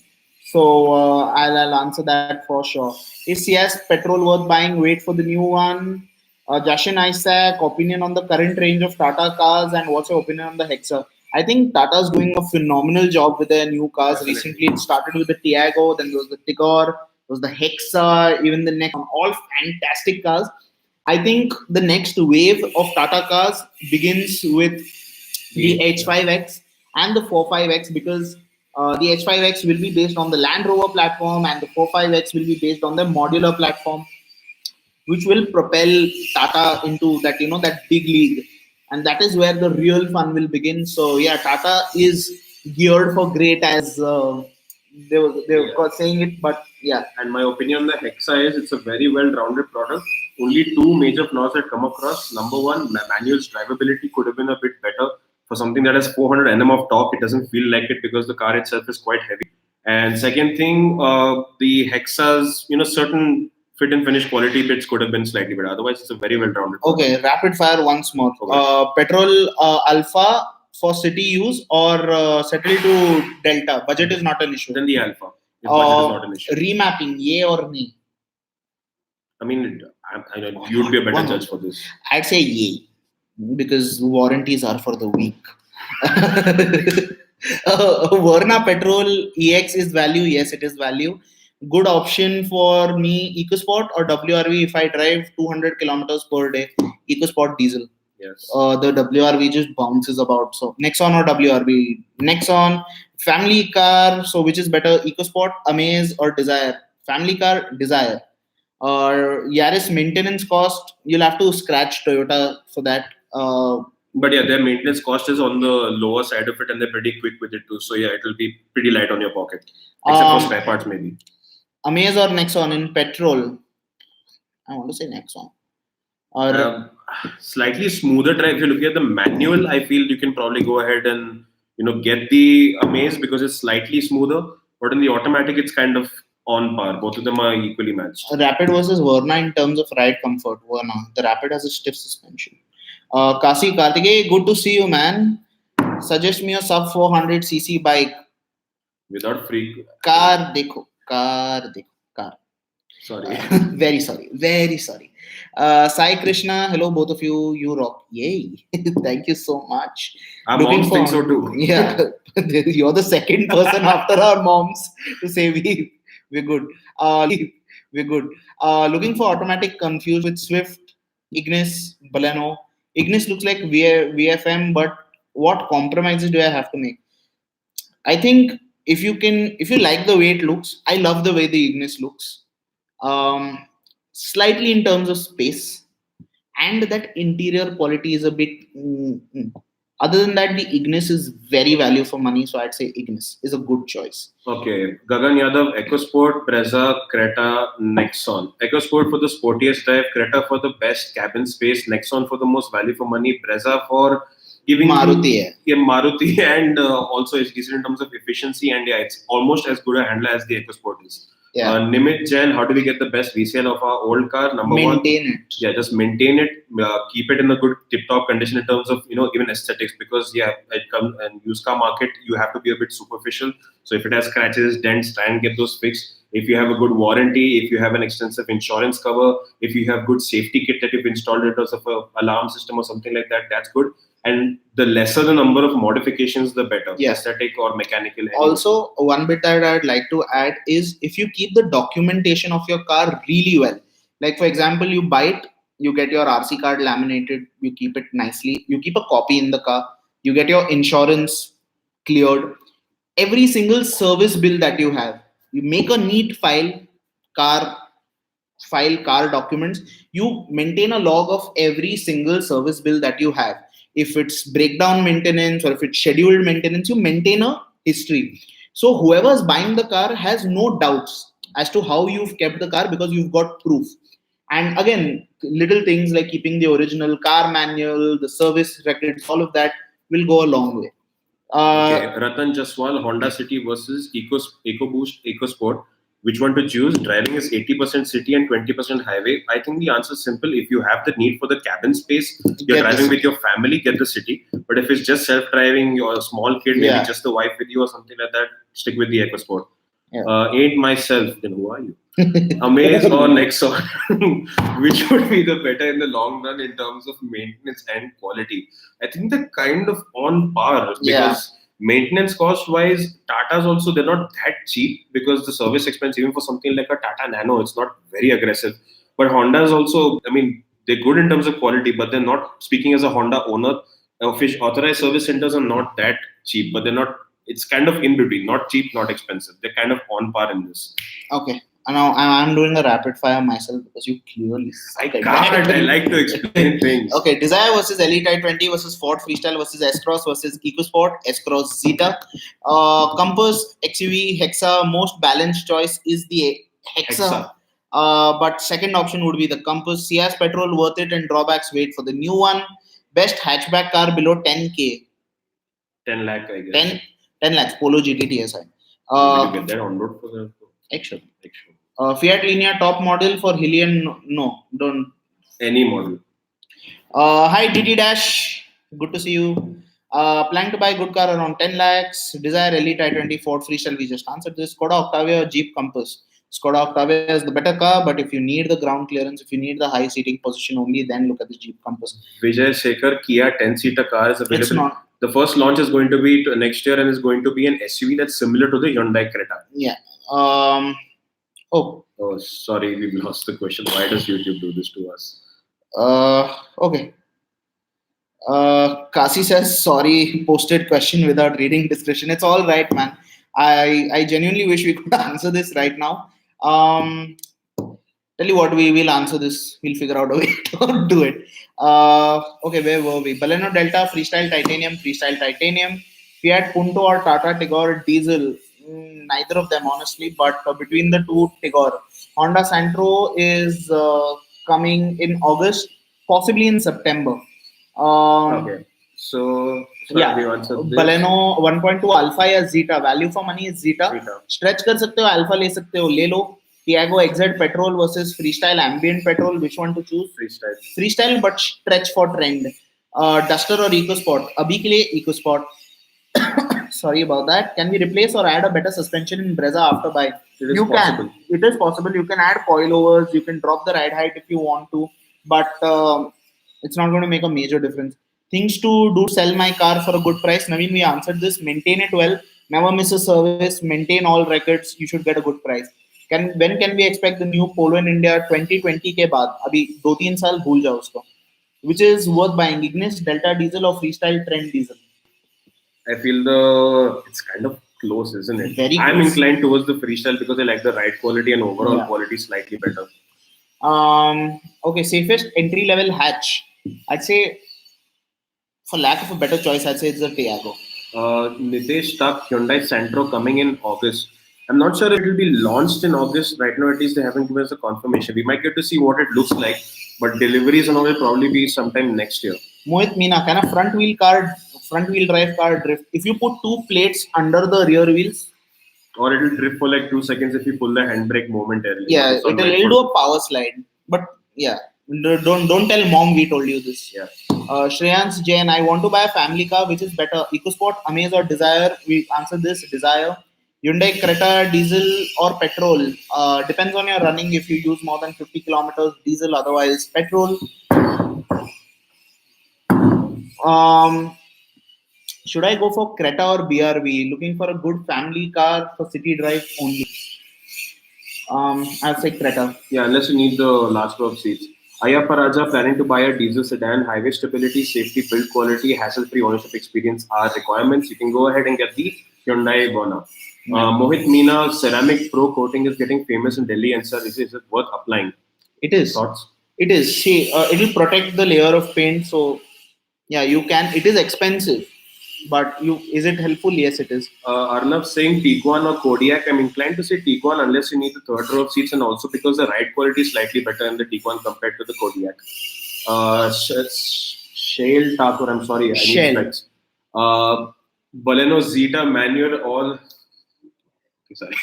So I'll answer that for sure. Is CS petrol worth buying? Wait for the new one. Jashin Isaac, opinion on the current range of Tata cars, and what's your opinion on the Hexa? I think Tata's doing a phenomenal job with their new cars. Recently, it started with the Tiago, then there was the Tigor, there was the Hexa, even the next, all fantastic cars. I think the next wave of Tata cars begins with the H5X and the 45X, because the H5X will be based on the Land Rover platform and the 45X will be based on the modular platform, which will propel Tata into that, that big league. And that is where the real fun will begin. So yeah, Tata is geared for great, as they were saying it, but yeah. And my opinion on the Hexa is it's a very well-rounded product. Only two major flaws that come across. Number one, manual's drivability could have been a bit better. For something that has 400 Nm of torque, it doesn't feel like it because the car itself is quite heavy. And second thing, the Hexa's, certain fit and finish quality bits could have been slightly better. Otherwise, it's a very well-rounded product. Okay, rapid fire once more. Okay. Petrol Alpha for city use or settle to Delta? Budget is not an issue. Then the Alpha. If budget is not an issue. Remapping, yay or nay? I mean, I know you'd be a better judge for this. I'd say yay, because warranties are for the weak. Verna Petrol EX is value. Yes, it is value. Good option for me, EcoSport or WRV if I drive 200 kilometers per day. EcoSport diesel. Yes. The WRV just bounces about. So Nexon or WRV? Nexon. Family car. So which is better, EcoSport, Amaze or Desire? Family car, Desire. Yaris maintenance cost, you'll have to scratch Toyota for that. But yeah, their maintenance cost is on the lower side of it, and they're pretty quick with it too. So yeah, it will be pretty light on your pocket, except for spare parts maybe. Amaze or Nexon in petrol? I want to say Nexon. Or Slightly smoother drive. If you look at the manual, I feel you can probably go ahead and get the Amaze because it's slightly smoother. But in the automatic, it's kind of on par. Both of them are equally matched. Rapid versus Verna in terms of ride comfort. Verna, the Rapid has a stiff suspension. Kasi Karthike, good to see you, man. Suggest me a sub 400cc bike. Without free car. Sorry. Very sorry. Sai Krishna, hello both of you. You rock. Yay. Thank you so much. Our moms think so too. Yeah. You're the second person after our moms to say we're good. We're good. Looking for automatic, confused with Swift, Ignis, Baleno. Ignis looks like VFM, but what compromises do I have to make? I think if you like the way it looks, I love the way the Ignis looks. Slightly in terms of space, and that interior quality is a bit. Other than that, the Ignis is very value for money, so I'd say Ignis is a good choice. Okay, Gagan Yadav, EcoSport, Brezza, Creta, Nexon. EcoSport for the sportiest drive, Creta for the best cabin space, Nexon for the most value for money, Brezza for giving Maruti. Maruti, and also it's decent in terms of efficiency, and yeah, it's almost as good a handler as the EcoSport is. Yeah. Nimit Jain, how do we get the best resale of our old car? Number one, maintain it. Yeah, just maintain it. Keep it in a good tip-top condition in terms of even aesthetics. Because and used car market, you have to be a bit superficial. So if it has scratches, dents, try and get those fixed. If you have a good warranty, if you have an extensive insurance cover, if you have good safety kit that you've installed in terms of an alarm system or something like that, that's good. And the lesser the number of modifications, the better. Yes. Aesthetic or mechanical. Also, one bit that I'd like to add is if you keep the documentation of your car really well. Like, for example, you buy it, you get your RC card laminated, you keep it nicely, you keep a copy in the car, you get your insurance cleared. Every single service bill that you have, you make a neat file, car documents, you maintain a log of every single service bill that you have. If it's breakdown maintenance or if it's scheduled maintenance, you maintain a history. So whoever's buying the car has no doubts as to how you've kept the car because you've got proof. And again, little things like keeping the original car manual, the service records, all of that will go a long way. Okay, Ratan Jaswal, Honda City versus EcoBoost, EcoSport. Which one to choose? Driving is 80% city and 20% highway. I think the answer is simple. If you have the need for the cabin space, you're driving with your family, get the city. But if it's just self-driving, you're a small kid, maybe just the wife with you or something like that, stick with the EcoSport. Yeah. Ain't myself, then who are you? Amaze or Nexon? Which would be the better in the long run in terms of maintenance and quality? I think they're kind of on par because maintenance cost wise, Tata's also, they're not that cheap because the service expense, even for something like a Tata Nano, it's not very aggressive. But Honda's also, I mean, they're good in terms of quality, but they're not, speaking as a Honda owner, authorized service centers are not that cheap, but they're not, it's kind of in between, not cheap, not expensive. They're kind of on par in this. Okay. Now I'm doing a rapid fire myself because you clearly. I can't. I like to explain things. Okay, Desire versus Elite i20 versus Ford Freestyle versus S-Cross versus EcoSport, S-Cross Zeta. Compass, XUV, Hexa. Most balanced choice is the Hexa. But second option would be the Compass. Ciaz petrol worth it and drawbacks. Wait for the new one. Best hatchback car below 10k. 10 lakh, I guess. 10 lakhs. Polo GT TSI. Did you get that on road for the Actually. Fiat Linea top model for Hillian, no, don't. Any model. Hi DD Dash, good to see you. Plan to buy good car around 10 lakhs. Desire Elite i20 Ford Freestyle, we just answered this. Skoda Octavia, Jeep Compass. Skoda Octavia is the better car, but if you need the ground clearance, if you need the high seating position only, then look at the Jeep Compass. Vijay Shekhar, Kia 10-seater car is available. It's not. The first launch is going to be next year and is going to be an SUV that's similar to the Hyundai Creta. Yeah. Oh, sorry, we've lost the question. Why does YouTube do this to us? Okay. Kasi says, sorry, posted question without reading description. It's all right, man. I genuinely wish we could answer this right now. Tell you what, we will answer this. We'll figure out a way to do it. Okay, where were we? Baleno Delta, Freestyle Titanium, Freestyle Titanium, Fiat Punto or Tata Tigor Diesel. Neither of them, honestly, but between the two, Tigor. Honda Santro is coming in August, possibly in September. Okay. So, sorry, Yeah, we answered this. Baleno 1.2 Alpha या Zeta. Value for money is Zeta. Zeta. Stretch कर सकते हो, Alpha ले सकते हो, ले लो. Tiago XZ petrol versus Freestyle ambient petrol. Which one to choose? Freestyle. Freestyle, but stretch for trend. Duster or EcoSport? अभी के लिए EcoSport. Sorry about that. Can we replace or add a better suspension in Brezza after buy? It is You possible. can. It is possible. You can add coilovers. You can drop the ride height if you want to, but it's not going to make a major difference. Things to do: sell my car for a good price. Naveen, we answered this. Maintain it well. Never miss a service. Maintain all records. You should get a good price. When can we expect the new Polo in India? 2020 के बाद. अभी 2-3 साल भूल जाओ उसको. Which is worth buying? Ignis, Delta Diesel or Freestyle Trend Diesel? I feel it's kind of close, isn't it? Very I'm close. inclined towards the freestyle because I like the ride quality and overall Yeah. quality slightly better. Okay, safest entry level hatch. I'd say, for lack of a better choice, I'd say it's the Tiago. Nitesh Tuck, Hyundai Santro coming in August. I'm not sure if it will be launched in August. Right now, at least they haven't given us a confirmation. We might get to see what it looks like, but deliveries and all will probably be sometime next year. Mohit Meena, can a front wheel drive car drift? If you put two plates under the rear wheels, Or it will drift for like 2 seconds if you pull the handbrake momentarily. yeah, It's on it'll right foot. do a power slide. But yeah, don't tell mom we told you this. Yeah. Shreyans Jain, I want to buy a family car. Which is better, EcoSport, Amaze or Desire? We answered this. Desire. Hyundai Creta, diesel or petrol? Depends on your running. If you use more than 50 kilometers, diesel. Otherwise, petrol. Should I go for Creta or BRV? Looking for a good family car for city drive only. I'll say Creta. Yeah, unless you need the large row of seats. Ayappa Raja planning to buy a diesel sedan, highway stability, safety, build quality, hassle-free ownership experience are requirements. You can go ahead and get the Hyundai Verna. Mohit Meena, ceramic pro coating is getting famous in Delhi and sir, is it worth applying? It is. Thoughts? It is. See, it will protect the layer of paint. So, yeah, you can. It is expensive, but is it helpful? Yes, it is. Arnav saying Tiguan or Kodiak. I'm inclined to say Tiguan unless you need the third row of seats and also because the ride quality is slightly better in the Tiguan compared to the Kodiak. Shale Thakur, I'm sorry, I need Shale. flex. Baleno Zeta manual or sorry,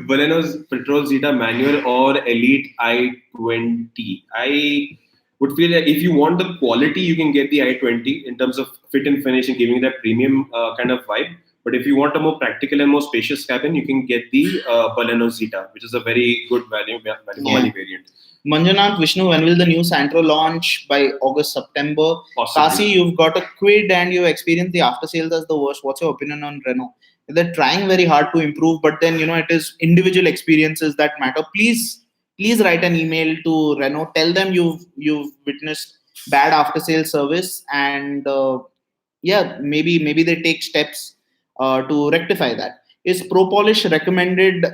Baleno's Petrol Zeta manual or Elite i20. I would feel that if you want the quality, you can get the i20 in terms of fit and finish and giving that premium kind of vibe. But if you want a more practical and more spacious cabin, you can get the Baleno Zeta, which is a very good value for money variant. Manjunath Vishnu, when will the new Santro launch? By August, September. Possibly. Kasi, you've got a quid and you experienced the after sales as the worst. What's your opinion on Renault? They're trying very hard to improve, but then it is individual experiences that matter. Please write an email to Renault. Tell them you've witnessed bad after sales service, and maybe they take steps to rectify that. Is Pro Polish recommended?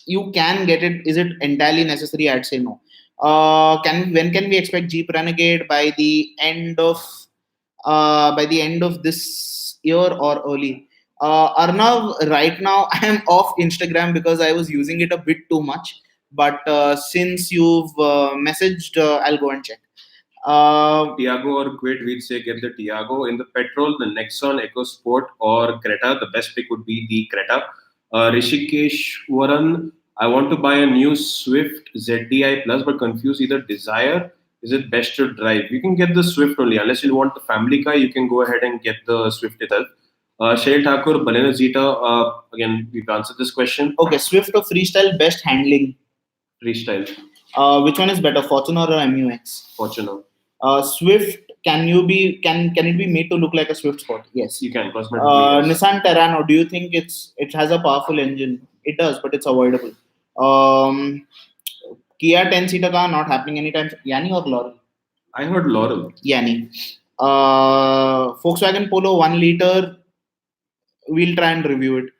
You can get it. Is it entirely necessary? I'd say no. When can we expect Jeep Renegade? By the end of this year or early? Arnav, right now I am off Instagram because I was using it a bit too much. But since you've messaged, I'll go and check. Tiago or Quid, we'd say get the Tiago. In the petrol, the Nexon, EcoSport or Creta. The best pick would be the Creta. Rishikesh Waran, I want to buy a new Swift ZDI Plus, but confused either Desire. Is it best to drive? You can get the Swift only. Unless you want the family car, you can go ahead and get the Swift itself. Shale Thakur, Baleno Zeta. Again, we've answered this question. Okay, Swift or Freestyle, best handling? Freestyle. Which one is better, Fortuner or MUX? Fortuner. Swift, can it be made to look like a Swift Sport? Yes. You can. Nissan Terrano, do you think it has a powerful engine? It does, but it's avoidable. Kia 10-seater car not happening anytime. Yanni or Laurel? I heard Laurel. Yanni. Volkswagen Polo 1 liter. We'll try and review it.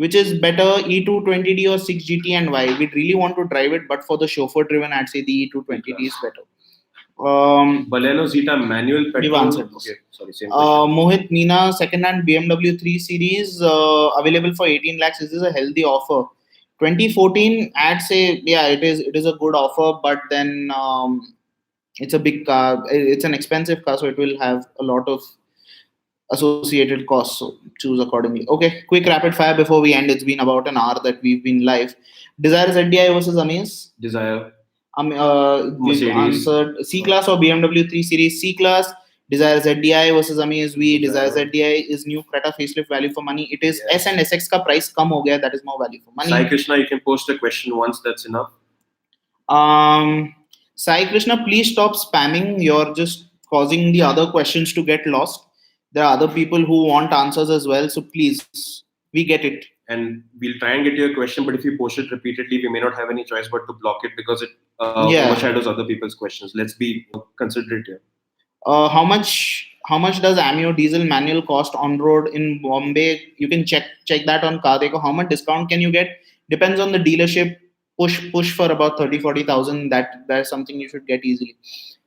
Which is better, E220D or 6GT, and why? We'd really want to drive it, but for the chauffeur-driven, I'd say the E220D is better. Baleno Zeta manual petrol. We've answered this. Okay, sorry, same question. Mohit Meena, second-hand BMW 3 Series, available for 18 lakhs. Is this a healthy offer? 2014, I'd say, yeah, it is. It is a good offer, but then it's a big car. It's an expensive car, so it will have a lot of associated costs. So choose accordingly. Okay, quick rapid fire before we end. It's been about an hour that we've been live. Desire ZDI versus Amaze. Desire. We've Mercedes. answered C-Class or BMW 3 Series. C-Class. Desire ZDI versus Amaze. Desire ZDI is new Creta facelift value for money. It is S and SX ka price kam ho gaya. That is more value for money. Sai Krishna, you can post a question once. That's enough. Sai Krishna, please stop spamming. You're just causing the other questions to get lost. There are other people who want answers as well. So please, we get it. And we'll try and get your question, but if you post it repeatedly, we may not have any choice but to block it because it overshadows other people's questions. Let's be considerate here. How much does Amio diesel manual cost on road in Bombay? You can check that on Car Dekho. How much discount can you get? Depends on the dealership. Push for about 30,000-40,000. That's something you should get easily.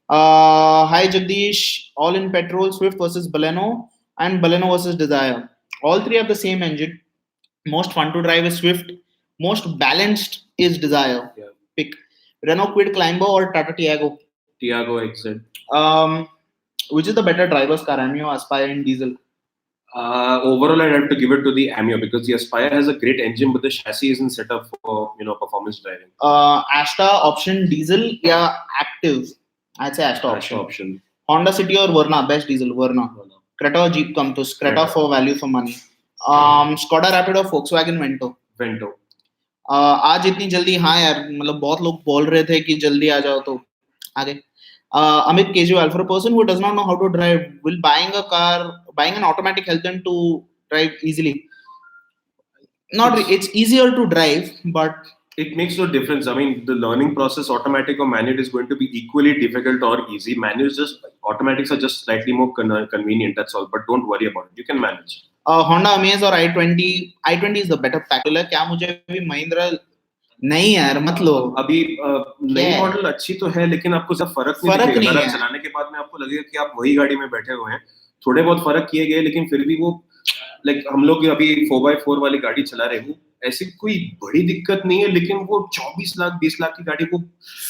Hi Jagdish, all in petrol, Swift versus Baleno and Baleno versus Desire. All three have the same engine. Most fun to drive is Swift. Most balanced is Desire. Yeah. Pick Renault Kwid Climber or Tata Tiago. Tiago exit. Which is the better driver's car, Amio, Aspire, and diesel? Overall, I'd have to give it to the Amio because the Aspire has a great engine, but the chassis isn't set up for performance driving. Ashta option diesel, yeah, active. I'd say Ashta option. Honda City or Verna, best diesel, Verna. Creta or Jeep Compass, Creta for value for money. Skoda Rapid or Volkswagen Vento. आज इतनी जल्दी हाँ यार मतलब बहुत लोग बोल रहे थे कि जल्दी आ जाओ तो आगे. Amit Keju, for a person who does not know how to drive, will buying an automatic help them to drive easily? It's easier to drive, but it makes no difference. I mean, the learning process, automatic or manual, is going to be equally difficult or easy. Automatics are just slightly more convenient, that's all. But don't worry about it. You can manage. Honda Amaze or i20? i20 is the better pack. क्या मुझे भी महिंद्रा नहीं यार मत लो. अभी नई model अच्छी तो है लेकिन आपको सब फर्क नहीं है. चलाने के बाद में आपको लगेगा कि आप वही गाड़ी में बैठे हुए हैं. थोड़े बहुत फर्क किए गए लेकिन फिर भी वो हम लोग अभी 4x4 वाली गाड़ी चला रहे हैं, ऐसी कोई बड़ी दिक्कत नहीं है, लेकिन वो 24 लाख 20 लाख की गाड़ी वो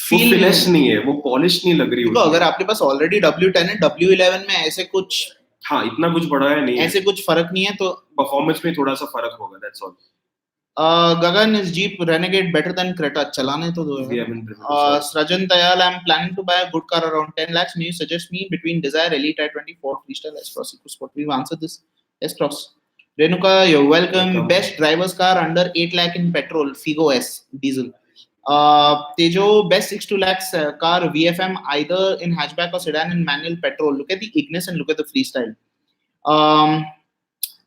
फिनिश नहीं है, वो पॉलिश नहीं लग रही. अगर आपके पास ऑलरेडी W10 है, W11 में ऐसे कुछ इतना कुछ बड़ा है नहीं, ऐसे कुछ फर्क नहीं है, तो परफॉर्मेंस में थोड़ा सा फर्क होगा, that's all. Gagan, is Jeep Renegade better than Creta? चलाने तो दो. Srajan Tayal, I'm planning to buy a good car around 10 lakhs. May you suggest me between Desire, Elite, i20, Freestyle, S-Cross, EcoSport? We've answered this. S-Cross. Renuka, you're welcome. Best driver's car under 8 lakh in petrol, Figo S, diesel. Tejo, best 6 lakhs car, VFM, either in hatchback or sedan in manual petrol. Look at the Ignis and look at the Freestyle.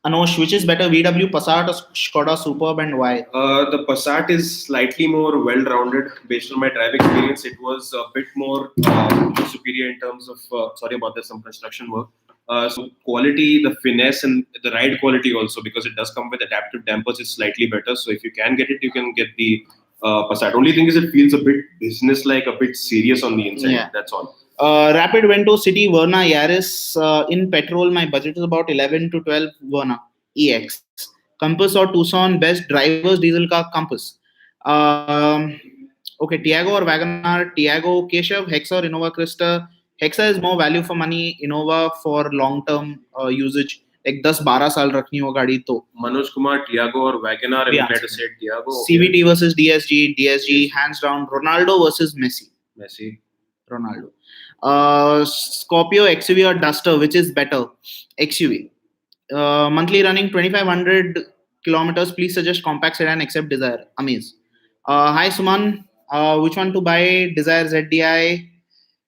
Anosh, which is better, VW, Passat or Skoda Superb, and why? The Passat is slightly more well-rounded. Based on my drive experience, it was a bit more superior in terms of, sorry about this, some construction work. So quality, the finesse, and the ride quality also, because it does come with adaptive dampers, is slightly better. So if you can get it, you can get the Passat. Only thing is it feels a bit business-like, a bit serious on the inside. Yeah. That's all. Rapid Vento, City, Verna, Yaris. In petrol, my budget is about 11 to 12. Verna EX. Compass or Tucson, best drivers diesel car, Compass. Okay, Tiago or WagonR? Tiago. Keshav, Hexa or Innova Krista? Hexa is more value for money. Innova for long-term usage. Like 10-12 साल रखनी हो गाड़ी तो. Manoj Kumar, Tiago or WagonR? I'm glad to say Tiago. CVT versus DSG, hands down. Ronaldo versus Messi. Ronaldo. Scorpio, XUV or Duster, which is better? XUV. Monthly running 2,500 kilometers. Please suggest compact sedan except Desire. Amaze. Hi Suman. Which one to buy? Desire, ZDI.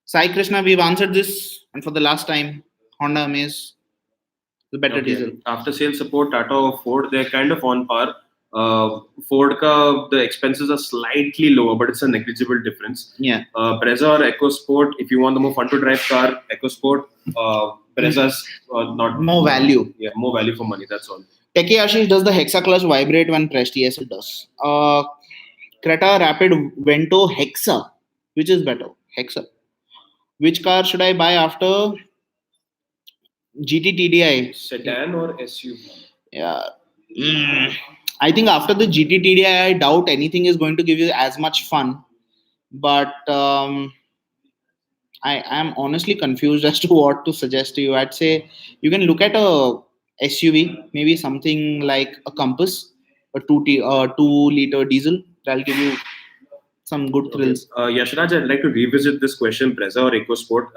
Sai Krishna, we've answered this, and for the last time, Honda Amaze, the better diesel. After sales support, Tata or Ford, they're kind of on par. Ford the expenses are slightly lower, but it's a negligible difference. Yeah. Brezza or EcoSport, if you want the more fun to drive car, EcoSport. Brezza's not more value. Yeah, more value for money. That's all. Techie Ashish, does the Hexa clutch vibrate when pressed? Yes, it does. Creta Rapid Vento Hexa. Which is better? Hexa. Which car should I buy after GT TDI? Sedan or SUV? Yeah. I think after the GT TDI, I doubt anything is going to give you as much fun. But I am honestly confused as to what to suggest to you. I'd say you can look at a SUV, maybe something like a Compass, a 2 liter diesel. That'll give you some good thrills. Yashraj, I'd like to revisit this question, Brezza or EcoSport.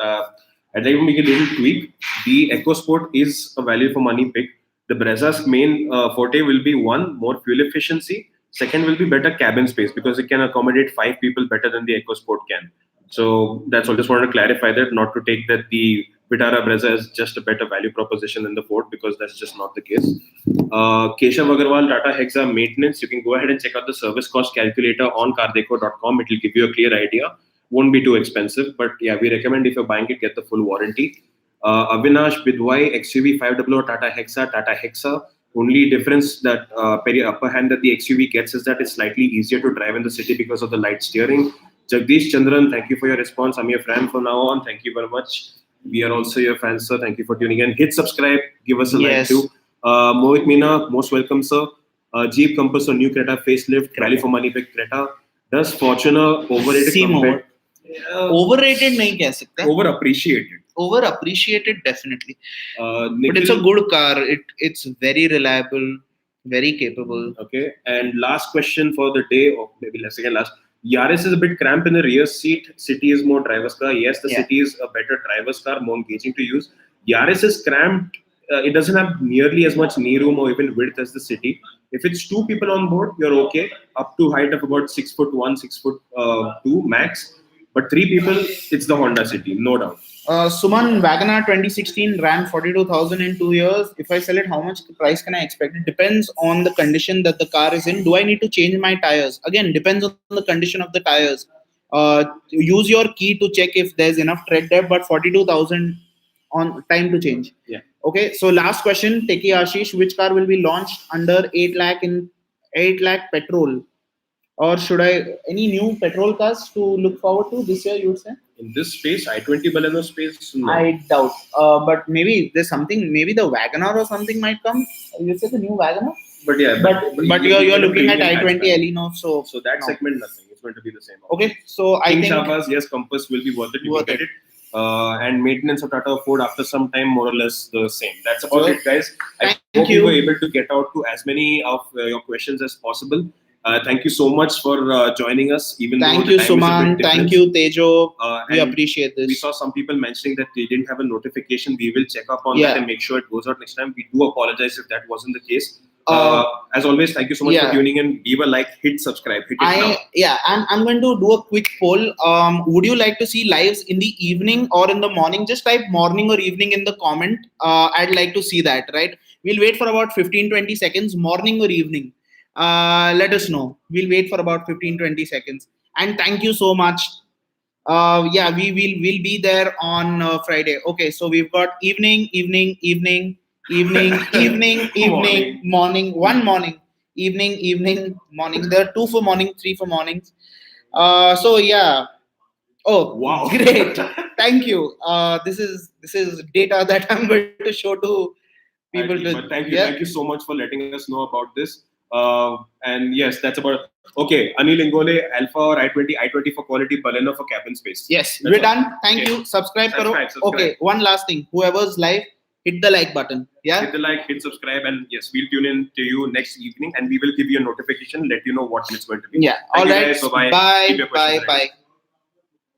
I'd like to make a little tweak. The EcoSport is a value for money pick. The Brezza's main forte will be one, more fuel efficiency. Second will be better cabin space because it can accommodate 5 people better than the EcoSport can. So that's all. Just wanted to clarify that, not to take that the Vitara Brezza is just a better value proposition than the Ford, because that's just not the case. Keshav Agarwal, Tata Hexa maintenance. You can go ahead and check out the service cost calculator on cardeco.com. It will give you a clear idea. Won't be too expensive, but yeah, we recommend if you're buying it, get the full warranty. Avinash Bidwai, XUV 500 Tata Hexa. Only difference that upper hand that the XUV gets is that it's slightly easier to drive in the city because of the light steering. Jagdish Chandran, thank you for your response. I'm your fan from now on. Thank you very much. We are also your fans, sir. Thank you for tuning in. Hit subscribe. Give us a like too. Mohit Meena, most welcome, sir. Jeep Compass or new Creta facelift. Rally for money pick Creta. Does Fortuner overrated? Overrated nahi keh sakte. Overappreciated. Overappreciated, definitely. But it's a good car. It's very reliable, very capable. Okay. And last question for the day, or maybe second last. Yaris is a bit cramped in the rear seat. City is more driver's car. Yes, the City is a better driver's car, more engaging to use. Yaris is cramped. It doesn't have nearly as much knee room or even width as the City. If it's 2 people on board, you're okay. Up to height of about 6'1", 6'2" max. But 3 people, it's the Honda City, no doubt. Suman, Wagoner 2016 ran 42,000 in 2 years. If I sell it, how much price can I expect? It depends on the condition that the car is in. Do I need to change my tires? Again, depends on the condition of the tires. Use your key to check if there's enough tread depth, but 42,000 on time to change. Yeah. Okay, so last question, Techie Ashish, which car will be launched under 8 lakh petrol? Or should any new petrol cars to look forward to this year, you would say? In this space, i20 Baleno space? No. I doubt. But maybe there's something, maybe the Wagoner or something might come. You say the new Wagoner? But yeah. But you're looking at i20 Elino, so that segment, nothing. It's going to be the same. Okay, so I think... Shabazz, yes, Compass will be worth it. You will get it. And maintenance of Tata Ford after some time, more or less the same. That's about it, guys. I hope you were able to get out to as many of your questions as possible. Thank you so much for joining us. Thank you, Suman. Thank you, Tejo. We appreciate this. We saw some people mentioning that they didn't have a notification. We will check up on that and make sure it goes out next time. We do apologize if that wasn't the case. As always, thank you so much for tuning in. Leave a like, hit subscribe, hit it now. Yeah, and I'm going to do a quick poll. Would you like to see lives in the evening or in the morning? Just type morning or evening in the comment. I'd like to see that, right? We'll wait for about 15-20 seconds, morning or evening. Let us know. We'll wait for about 15-20 seconds. And thank you so much. We'll be there on Friday. Okay, so we've got evening, morning, one morning, evening, morning. There are 2 for morning, 3 for mornings. So yeah. Oh wow, great. Thank you. This is data that I'm going to show to people. Thank you so much for letting us know about this. And yes, that's about it. Okay, Anil Ingole, Alpha or i20 for quality, Baleno for cabin space. Yes, we're done. Thank you. Subscribe. Okay, one last thing. Whoever's live, hit the like button. Yeah. Hit the like, hit subscribe, and yes, we'll tune in to you next evening, and we will give you a notification, let you know what it's going to be. Yeah. All right. Bye. Bye.